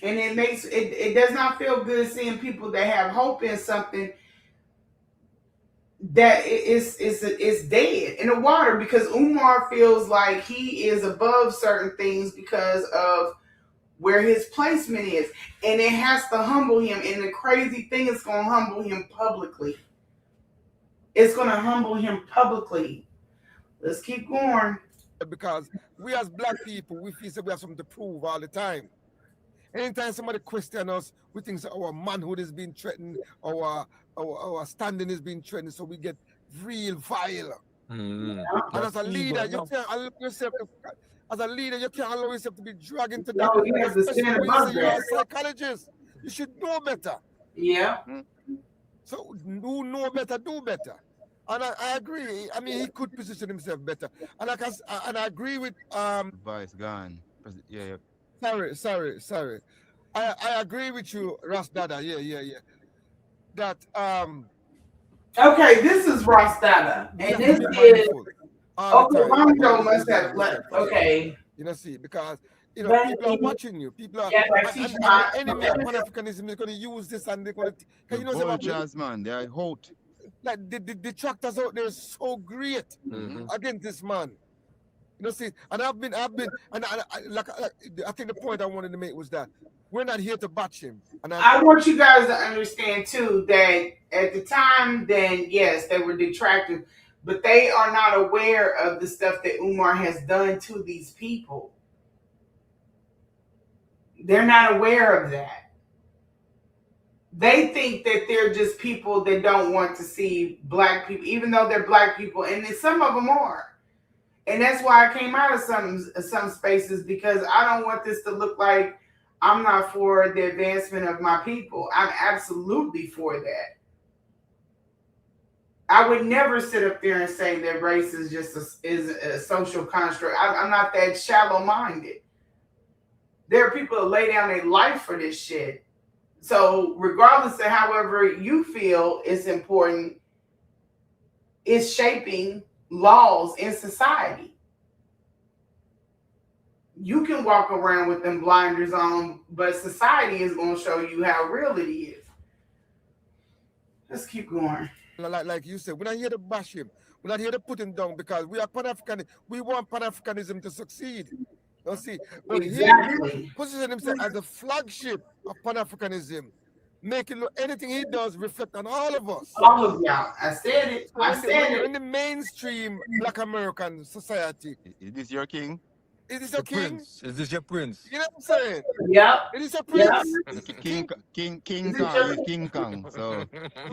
And it does not feel good seeing people that have hope in something that is dead in the water, because Umar feels like he is above certain things because of where his placement is. And it has to humble him. And the crazy thing is going to humble him publicly. It's going to humble him publicly. Let's keep going. Because we as black people, we feel that we have something to prove all the time. Anytime somebody questions us, we think that our manhood is being threatened, our standing is being threatened, so we get real vile. And as a leader, you can't allow yourself to be dragged into that. No, you have to stand above You're a that. psychologist. You should know better. Yeah. So who know better, do better. And I agree. I mean, he could position himself better. And I agree with Vice gone. Yeah. Sorry. I agree with you, Ras Dada. Yeah. That Okay, this is Ras Dada. And this is Ronjo must have left. Okay. See, because people are watching you. People are enemy of Pan-Africanism is going to use this, and they're going to vultures, man, they're hot. Like the detractors out there are so great against this man. See, and I've been, and I think the point I wanted to make was that we're not here to batch him. And I want you guys to understand too that at the time, then yes, they were detractive, but they are not aware of the stuff that Umar has done to these people. They're not aware of that. They think that they're just people that don't want to see black people, even though they're black people, and then some of them are. And that's why I came out of some spaces, because I don't want this to look like I'm not for the advancement of my people. I'm absolutely for that. I would never sit up there and say that race is just a social construct. I'm not that shallow-minded. There are people that lay down their life for this shit. So regardless of however you feel it's important, it's shaping laws in society. You can walk around with them blinders on, but society is going to show you how real it is. Let's keep going. Like you said, we're not here to bash him. We're not here to put him down, because we are Pan-African. We want Pan-Africanism to succeed. You see, but exactly. He positions himself as the flagship of Pan-Africanism, making anything he does reflect on all of us. All of y'all. I said it. So in the mainstream Black American society. Is this your king? Is this your king? Prince. Is this your prince? You know what I'm saying? Yep. It is a prince. King Is it Kong your- is King Kong. So is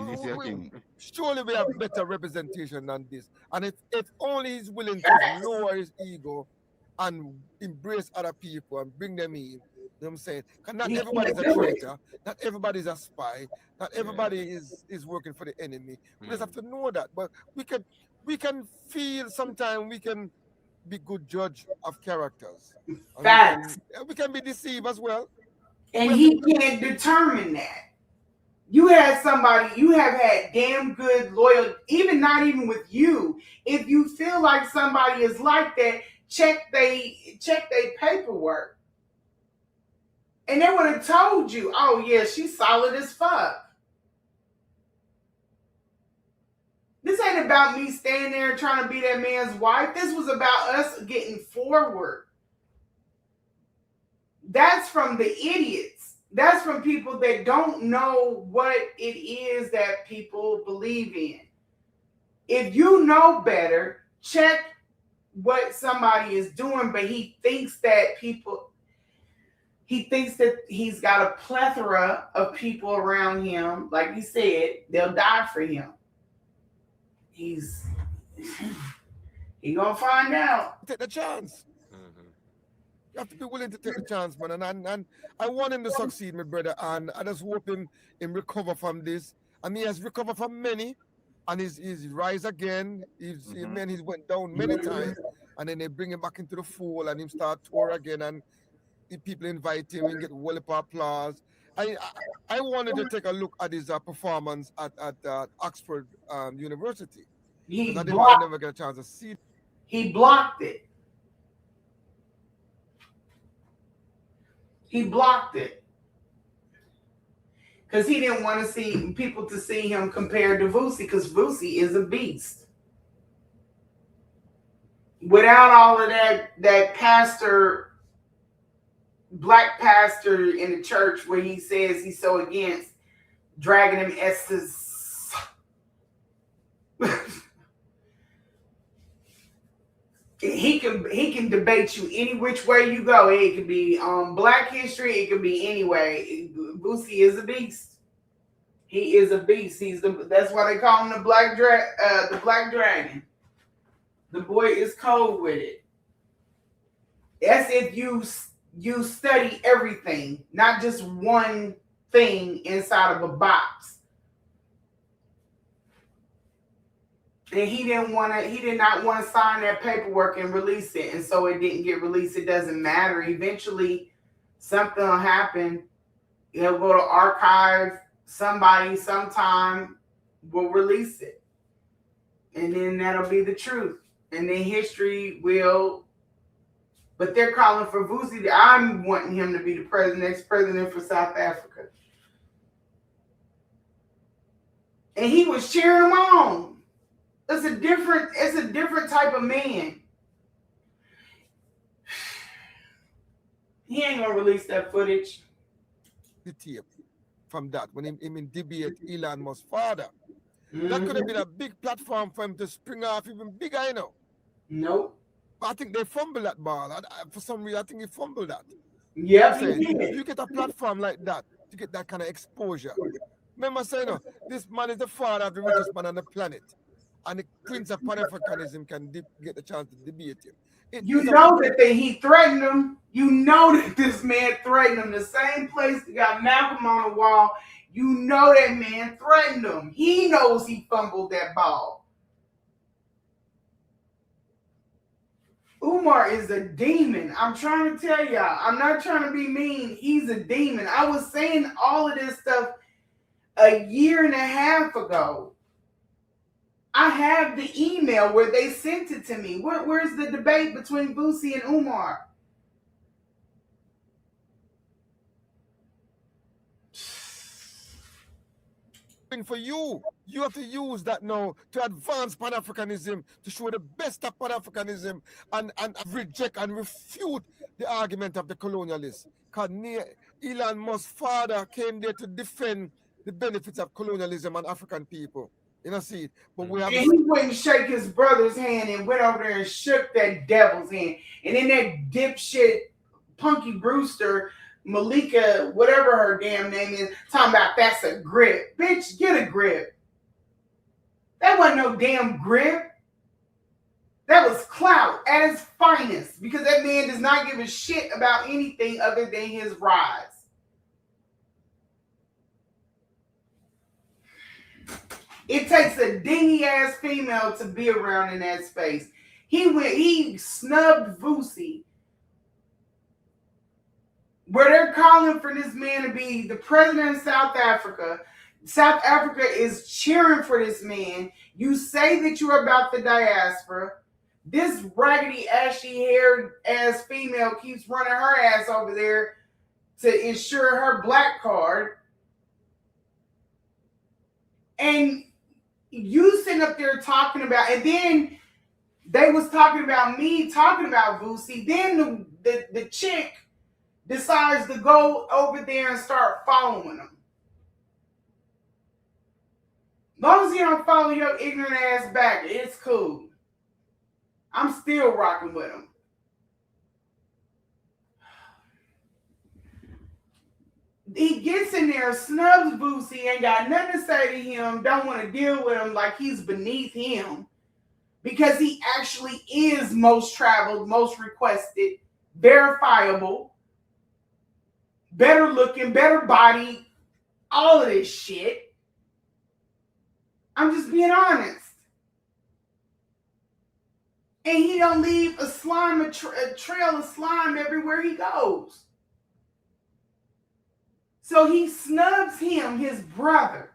this your king? Surely we have better representation than this. And if only he's willing to lower his ego and embrace other people and bring them in, you know what I'm saying? Because not everybody's a traitor, not everybody's a spy, not everybody is working for the enemy. We just have to know that. But we can feel sometimes we can be good judge of characters. Facts. We can be deceived as well. And he can't determine that. You have had damn good loyal, not even with you. If you feel like somebody is like that, check they paperwork. And they would have told you, oh yeah, she's solid as fuck. This ain't about me standing there trying to be that man's wife. This was about us getting forward. That's from the idiots. That's from people that don't know what it is that people believe in. If you know better, check what somebody is doing, but he thinks that he's got a plethora of people around him. Like you said, they'll die for him. He's gonna find out. Take the chance. You have to be willing to take the chance, man. And I want him to succeed, my brother. And I just hope him recover from this. And he has recovered from many. And he's rise again. He's went down many times. And then they bring him back into the fold and him start tour again. And the people invite him and get well of applause. I wanted to take a look at his performance at Oxford University. I never get a chance to see it. He blocked it. He blocked it because he didn't want to see people to see him compared to Vusi, because Vusi is a beast. Without all of that pastor, black pastor in the church where he says he's so against dragging him S's. He can debate you any which way you go. It could be Black history. It could be anyway. Boosie is a beast. He is a beast. That's why they call him the Black Dragon. The boy is cold with it. That's if you study everything, not just one thing inside of a box. And he did not want to sign that paperwork and release it. And so it didn't get released. It doesn't matter. Eventually something will happen. It'll go to archive. Somebody sometime will release it. And then that'll be the truth. And then history will, but they're calling for Vusi. I'm wanting him to be the next president for South Africa. And he was cheering him on. It's a different type of man. He ain't gonna release that footage. The tape from that when him in debate Elon Musk's father. That could have been a big platform for him to spring off even bigger, you know. Nope. But I think they fumbled that ball. For some reason, I think he fumbled that. Yep. You get a platform like that to get that kind of exposure. Remember saying, this man is the father of the richest man on the planet. And the Prince of Pan-Africanism can get the chance to debate him. You know that he threatened him. You know that this man threatened him. The same place that got Malcolm on the wall. You know that man threatened him. He knows he fumbled that ball. Umar is a demon. I'm trying to tell y'all. I'm not trying to be mean. He's a demon. I was saying all of this stuff a year and a half ago. I have the email where they sent it to me. Where's the debate between Vusi and Umar? For you have to use that now to advance Pan-Africanism, to show the best of Pan-Africanism and reject and refute the argument of the colonialists. Because Elon Musk's father came there to defend the benefits of colonialism and African people. You know, see, but we have. And he wouldn't shake his brother's hand and went over there and shook that devil's hand. And then that dipshit Punky Brewster, Malika, whatever her damn name is, talking about that's a grip. Bitch, get a grip. That wasn't no damn grip. That was clout at its finest, because that man does not give a shit about anything other than his rise. It takes a dingy ass female to be around in that space. He snubbed Vusi, where they're calling for this man to be the president of South Africa. South Africa is cheering for this man. You say that you're about the diaspora. This raggedy, ashy-haired ass female keeps running her ass over there to ensure her black card. And you sitting up there talking about, and then they was talking about me talking about Vusi. Then the chick decides to go over there and start following him. As long as you don't follow your ignorant ass back, it's cool. I'm still rocking with him. He gets in there, snubs Boosie, ain't got nothing to say to him, don't want to deal with him like he's beneath him, because he actually is most traveled, most requested, verifiable, better looking, better body, all of this shit. I'm just being honest. And he don't leave a trail of slime everywhere he goes. So he snubs him, his brother,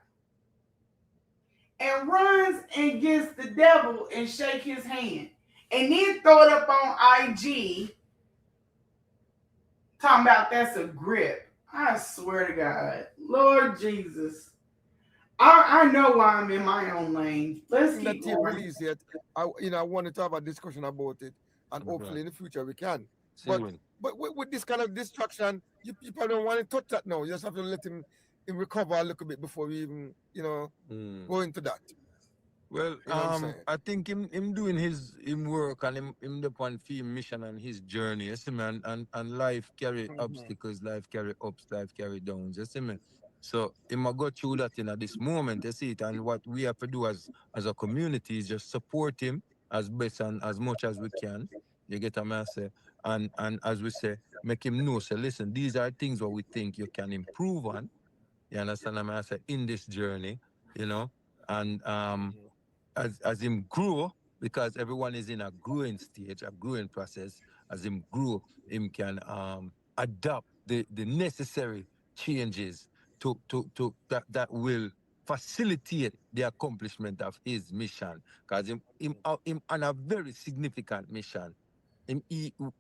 and runs and gets the devil and shake his hand. And then throw it up on IG, talking about that's a grip. I swear to God. Lord Jesus. I know why I'm in my own lane. Let's keep going. Release yet. I want to have a discussion about it, and hopefully in the future we can. But with this kind of distraction, you people don't want to touch that now. You just have to let him recover a little bit before we even, go into that. Well, I think him doing his work and him upon film mission and his journey, you see me, and life carry obstacles, life carry ups, life carry downs, you see me. So he might go through that in this moment, you see it, and what we have to do as a community is just support him as best and as much as we can. You get what I say? And as we say, make him know, say, listen, these are things what we think you can improve on. You understand what I say? In this journey, and as him grow, because everyone is in a growing stage, a growing process, as him grow, him can adopt the necessary changes to that will facilitate the accomplishment of his mission, because him on a very significant mission.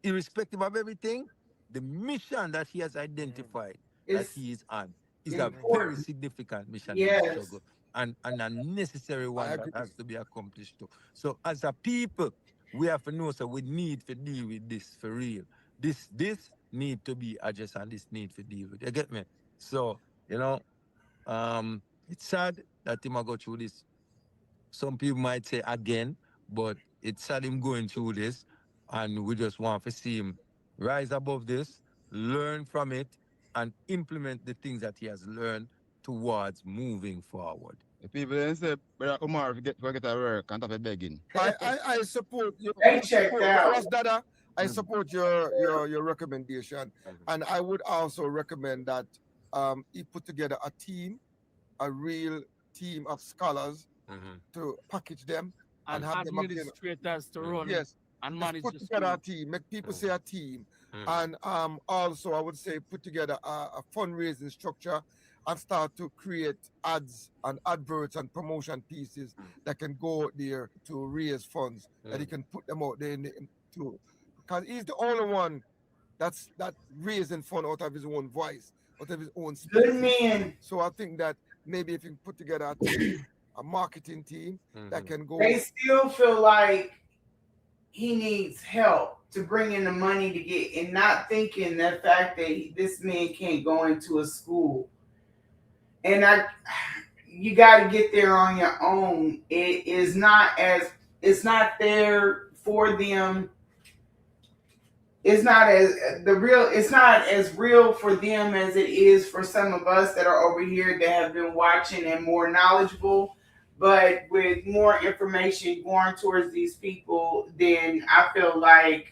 Irrespective of everything, the mission that he has identified that he is on is important. A very significant mission in the struggle, and a necessary one that has to be accomplished too. So as a people, we have to know, so we need to deal with this for real. This need to be addressed, and this need to deal with. You get me? So, it's sad that he might go through this. Some people might say again, but it's sad him going through this, and we just want to see him rise above this, learn from it, and implement the things that he has learned towards moving forward. The people then say, Brother Umar, get a work and have begging. I support you. Dada, I support your recommendation, and I would also recommend that he put together a real team of scholars to package them and have them administrators to run. Yes, and manage put together a team. Make people say a team, and also I would say put together a fundraising structure and start to create ads and adverts and promotion pieces that can go there to raise funds, that he can put them out there because he's the only one that raising fund out of his own voice, out of his own space. Good man. So I think that maybe if you put together a team, a marketing team that can go. They still feel like he needs help to bring in the money to get, and not thinking the fact that this man can't go into a school. And you got to get there on your own. It's not there for them. It's not as real for them as it is for some of us that are over here that have been watching and more knowledgeable. But with more information going towards these people, then I feel like,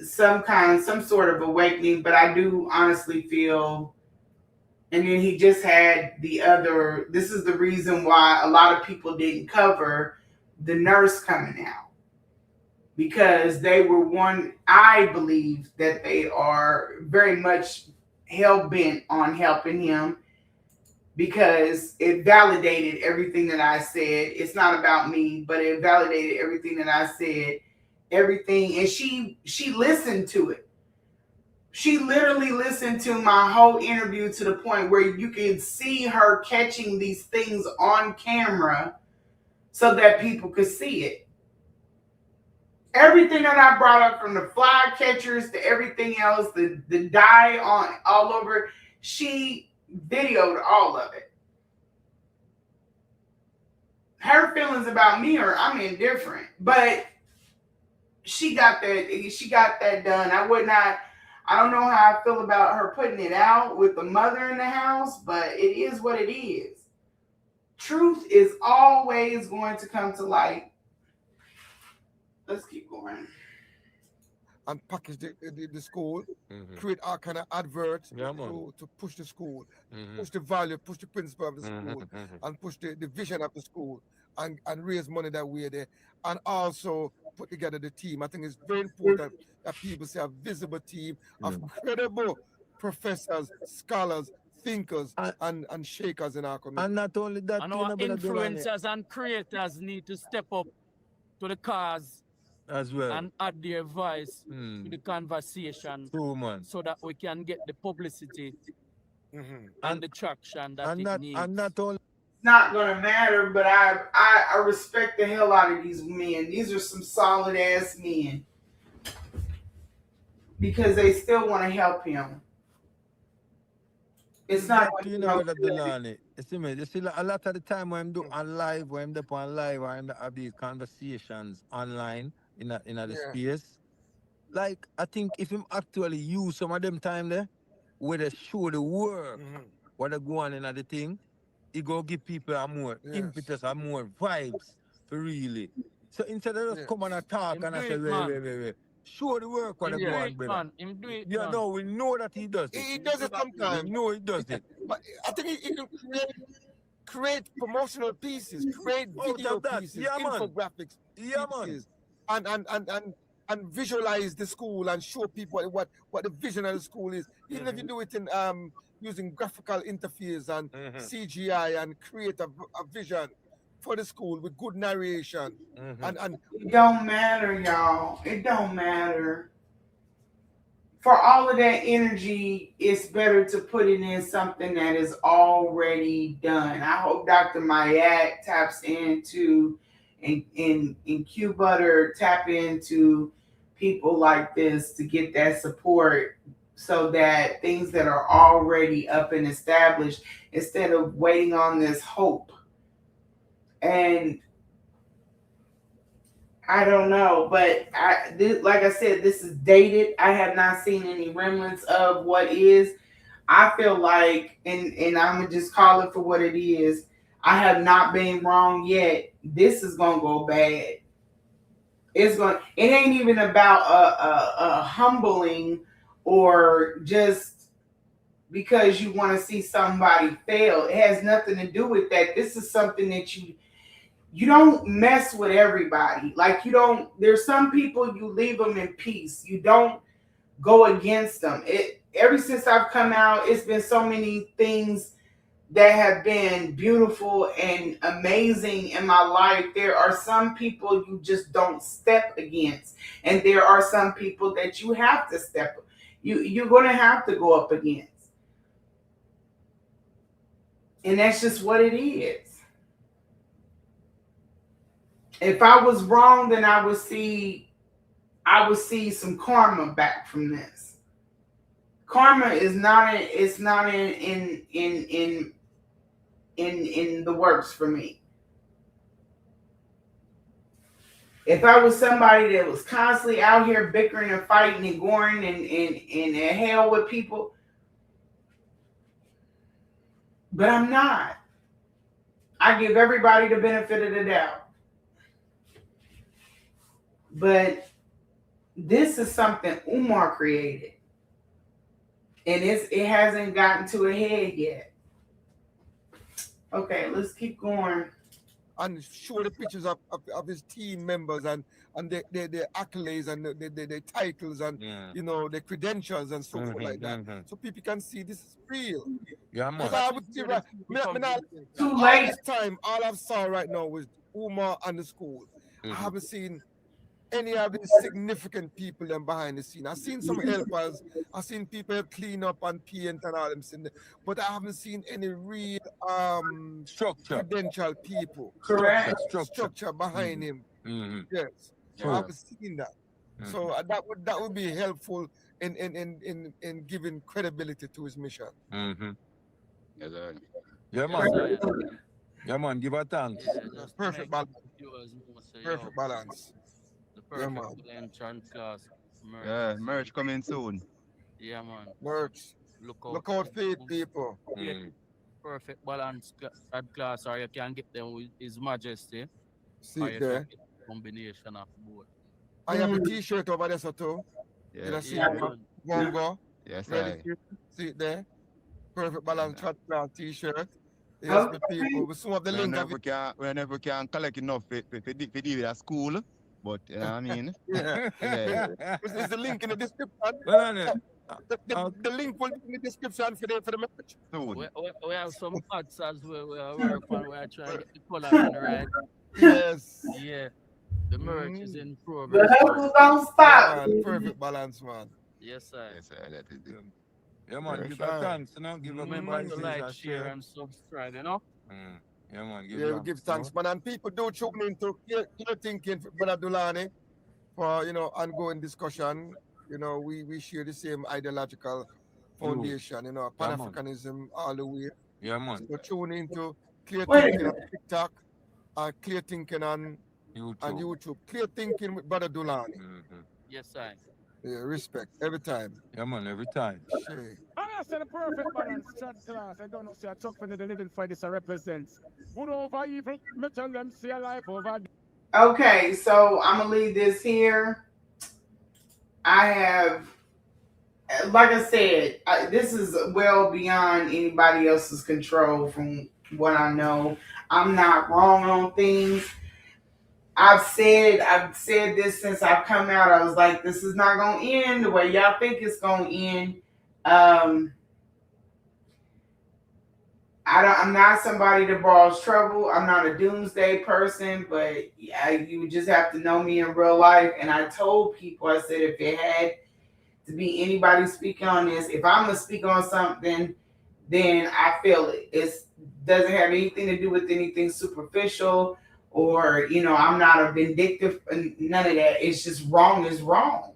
some sort of awakening. But I do honestly feel, and then he just had this is the reason why a lot of people didn't cover the nurse coming out. Because they were I believe that they are very much hell-bent on helping him, because it validated everything that I said. It's not about me, but it validated everything that I said. Everything, and she listened to it. She literally listened to my whole interview to the point where you could see her catching these things on camera so that people could see it. Everything that I brought up, from the fly catchers to everything else, the dye on all over, she videoed all of it. Her feelings about me are, I'm indifferent, but she got that done. I don't know how I feel about her putting it out with the mother in the house, but it is what it is. Truth is always going to come to light. Let's keep going. And package the school, create all kind of adverts to push the school, push the value, push the principle of the school, and push the vision of the school, and raise money that way there, and also put together the team. I think it's very important that people see a visible team of credible professors, scholars, thinkers, and shakers in our community. And not only that, and our influencers and creators need to step up to the cause as well and add their voice to the conversation. True, man. So that we can get the publicity and the traction that it needs. And not only, it's not gonna matter, but I respect the hell out of these men. These are some solid ass men, because they still want to help him. It's not that, you know, that Lenae. You see, a lot of the time when I'm doing on live, when I'm on live, or I'm have these conversations online in the space, like, I think if him actually use some of them time there, where they show the work, what they go on in the thing, it go give people a more impetus and more vibes for really. So instead of just come and talk and I say, wait. Show the work what they go on, brother. No, we know that he does it. He does it sometimes. We know he does it. But I think he can create promotional pieces, create video pieces, infographics, pieces, and visualize the school and show people what the vision of the school is. Even if you do it in using graphical interface and CGI, and create a vision for the school with good narration. And it don't matter, y'all. It don't matter. For all of that energy, it's better to put it in something that is already done. I hope Dr. Mayat taps into and Q Butter tap into people like this to get that support, so that things that are already up and established, instead of waiting on this hope. And I don't know, but like I said, this is dated. I have not seen any remnants of what is. I feel like, and I'm going to just call it for what it is, I have not been wrong yet. This is going to go bad. It ain't even about a humbling, or just because you want to see somebody fail. It has nothing to do with that. This is something that you don't mess with everybody. Like, there's some people you leave them in peace. You don't go against them. Ever since I've come out, it's been so many things that have been beautiful and amazing in my life. There are some people you just don't step against. And there are some people that you have to you're going to have to go up against. And that's just what it is. If I was wrong, then I would see some karma back from this. Karma is not in in the works for me. If I was somebody that was constantly out here bickering and fighting and goring and in hell with people, but I'm not. I give everybody the benefit of the doubt. But this is something Umar created. And it hasn't gotten to a head yet. Okay, let's keep going. And show the pictures of his team members and their accolades and their titles and you know their credentials and so forth like that, so people can see this is real. Yeah, man. I would see right. Too late. This time, all I've saw right now was Umar and the school. I haven't seen any of these significant people them behind the scene. I've seen some helpers. I've seen people clean up and paint and all them things, but I haven't seen any real credential people. Correct. Structure behind him. Yes. So I haven't seen that. So that would be helpful in giving credibility to his mission. Yeah, man. Yeah, man. Give her thanks. Perfect balance. Perfect balance. The perfect entrance class. Merch. Yeah, merch coming soon. Yeah, man. Merch. Look out for it, people. Perfect balance class, or you can get them with His Majesty. See it there. Combination of both. I have a t-shirt over there, so too. Yeah. You see it? Bongo. Yes, See it there. Perfect balance class t-shirt. Yes, the people. We some of the link of it. We never can collect enough for deal with a school. But you know what I mean? Yeah. Is the link in the description? The link will be in the description for the message. We have some pots as well. We are working on. We are trying to get the color in right. Yes. Yeah. The merch is in progress. The hustle don't stop. Perfect balance, man. Yes, sir. Yes, sir. That is it. Yeah, man. Give her thanks. You know, give her remember to like, share, and subscribe. You know. Yeah, man. We give thanks, man. And people do tune into Clear Thinking for Brother Delaney for ongoing discussion. We share the same ideological foundation. Pan-Africanism all the way. Yeah, man. So tune into Clear Thinking on TikTok, Clear Thinking on YouTube. Clear Thinking with Brother Delaney. Yes, sir. Yeah, respect every time. Yeah, man, every time. Sure. I said the perfect balance, chat class. I don't know, see, I talk for the living for this represents. Good over evil, me tell them, see a life over. Okay, so I'm going to leave this here. I have, like I said, this is well beyond anybody else's control from what I know. I'm not wrong on things. I've said this since I've come out. I was like, this is not going to end the way y'all think it's going to end. I'm not somebody that borrows trouble. I'm not a doomsday person, but you just have to know me in real life. And I told people, I said, if it had to be anybody speaking on this, if I'm going to speak on something, then I feel it. It doesn't have anything to do with anything superficial. Or, I'm not a vindictive, none of that. It's just wrong is wrong.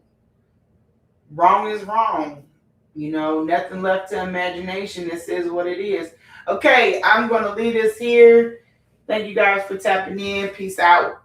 Wrong is wrong. Nothing left to imagination. This is what it is. Okay, I'm going to leave this here. Thank you guys for tapping in. Peace out.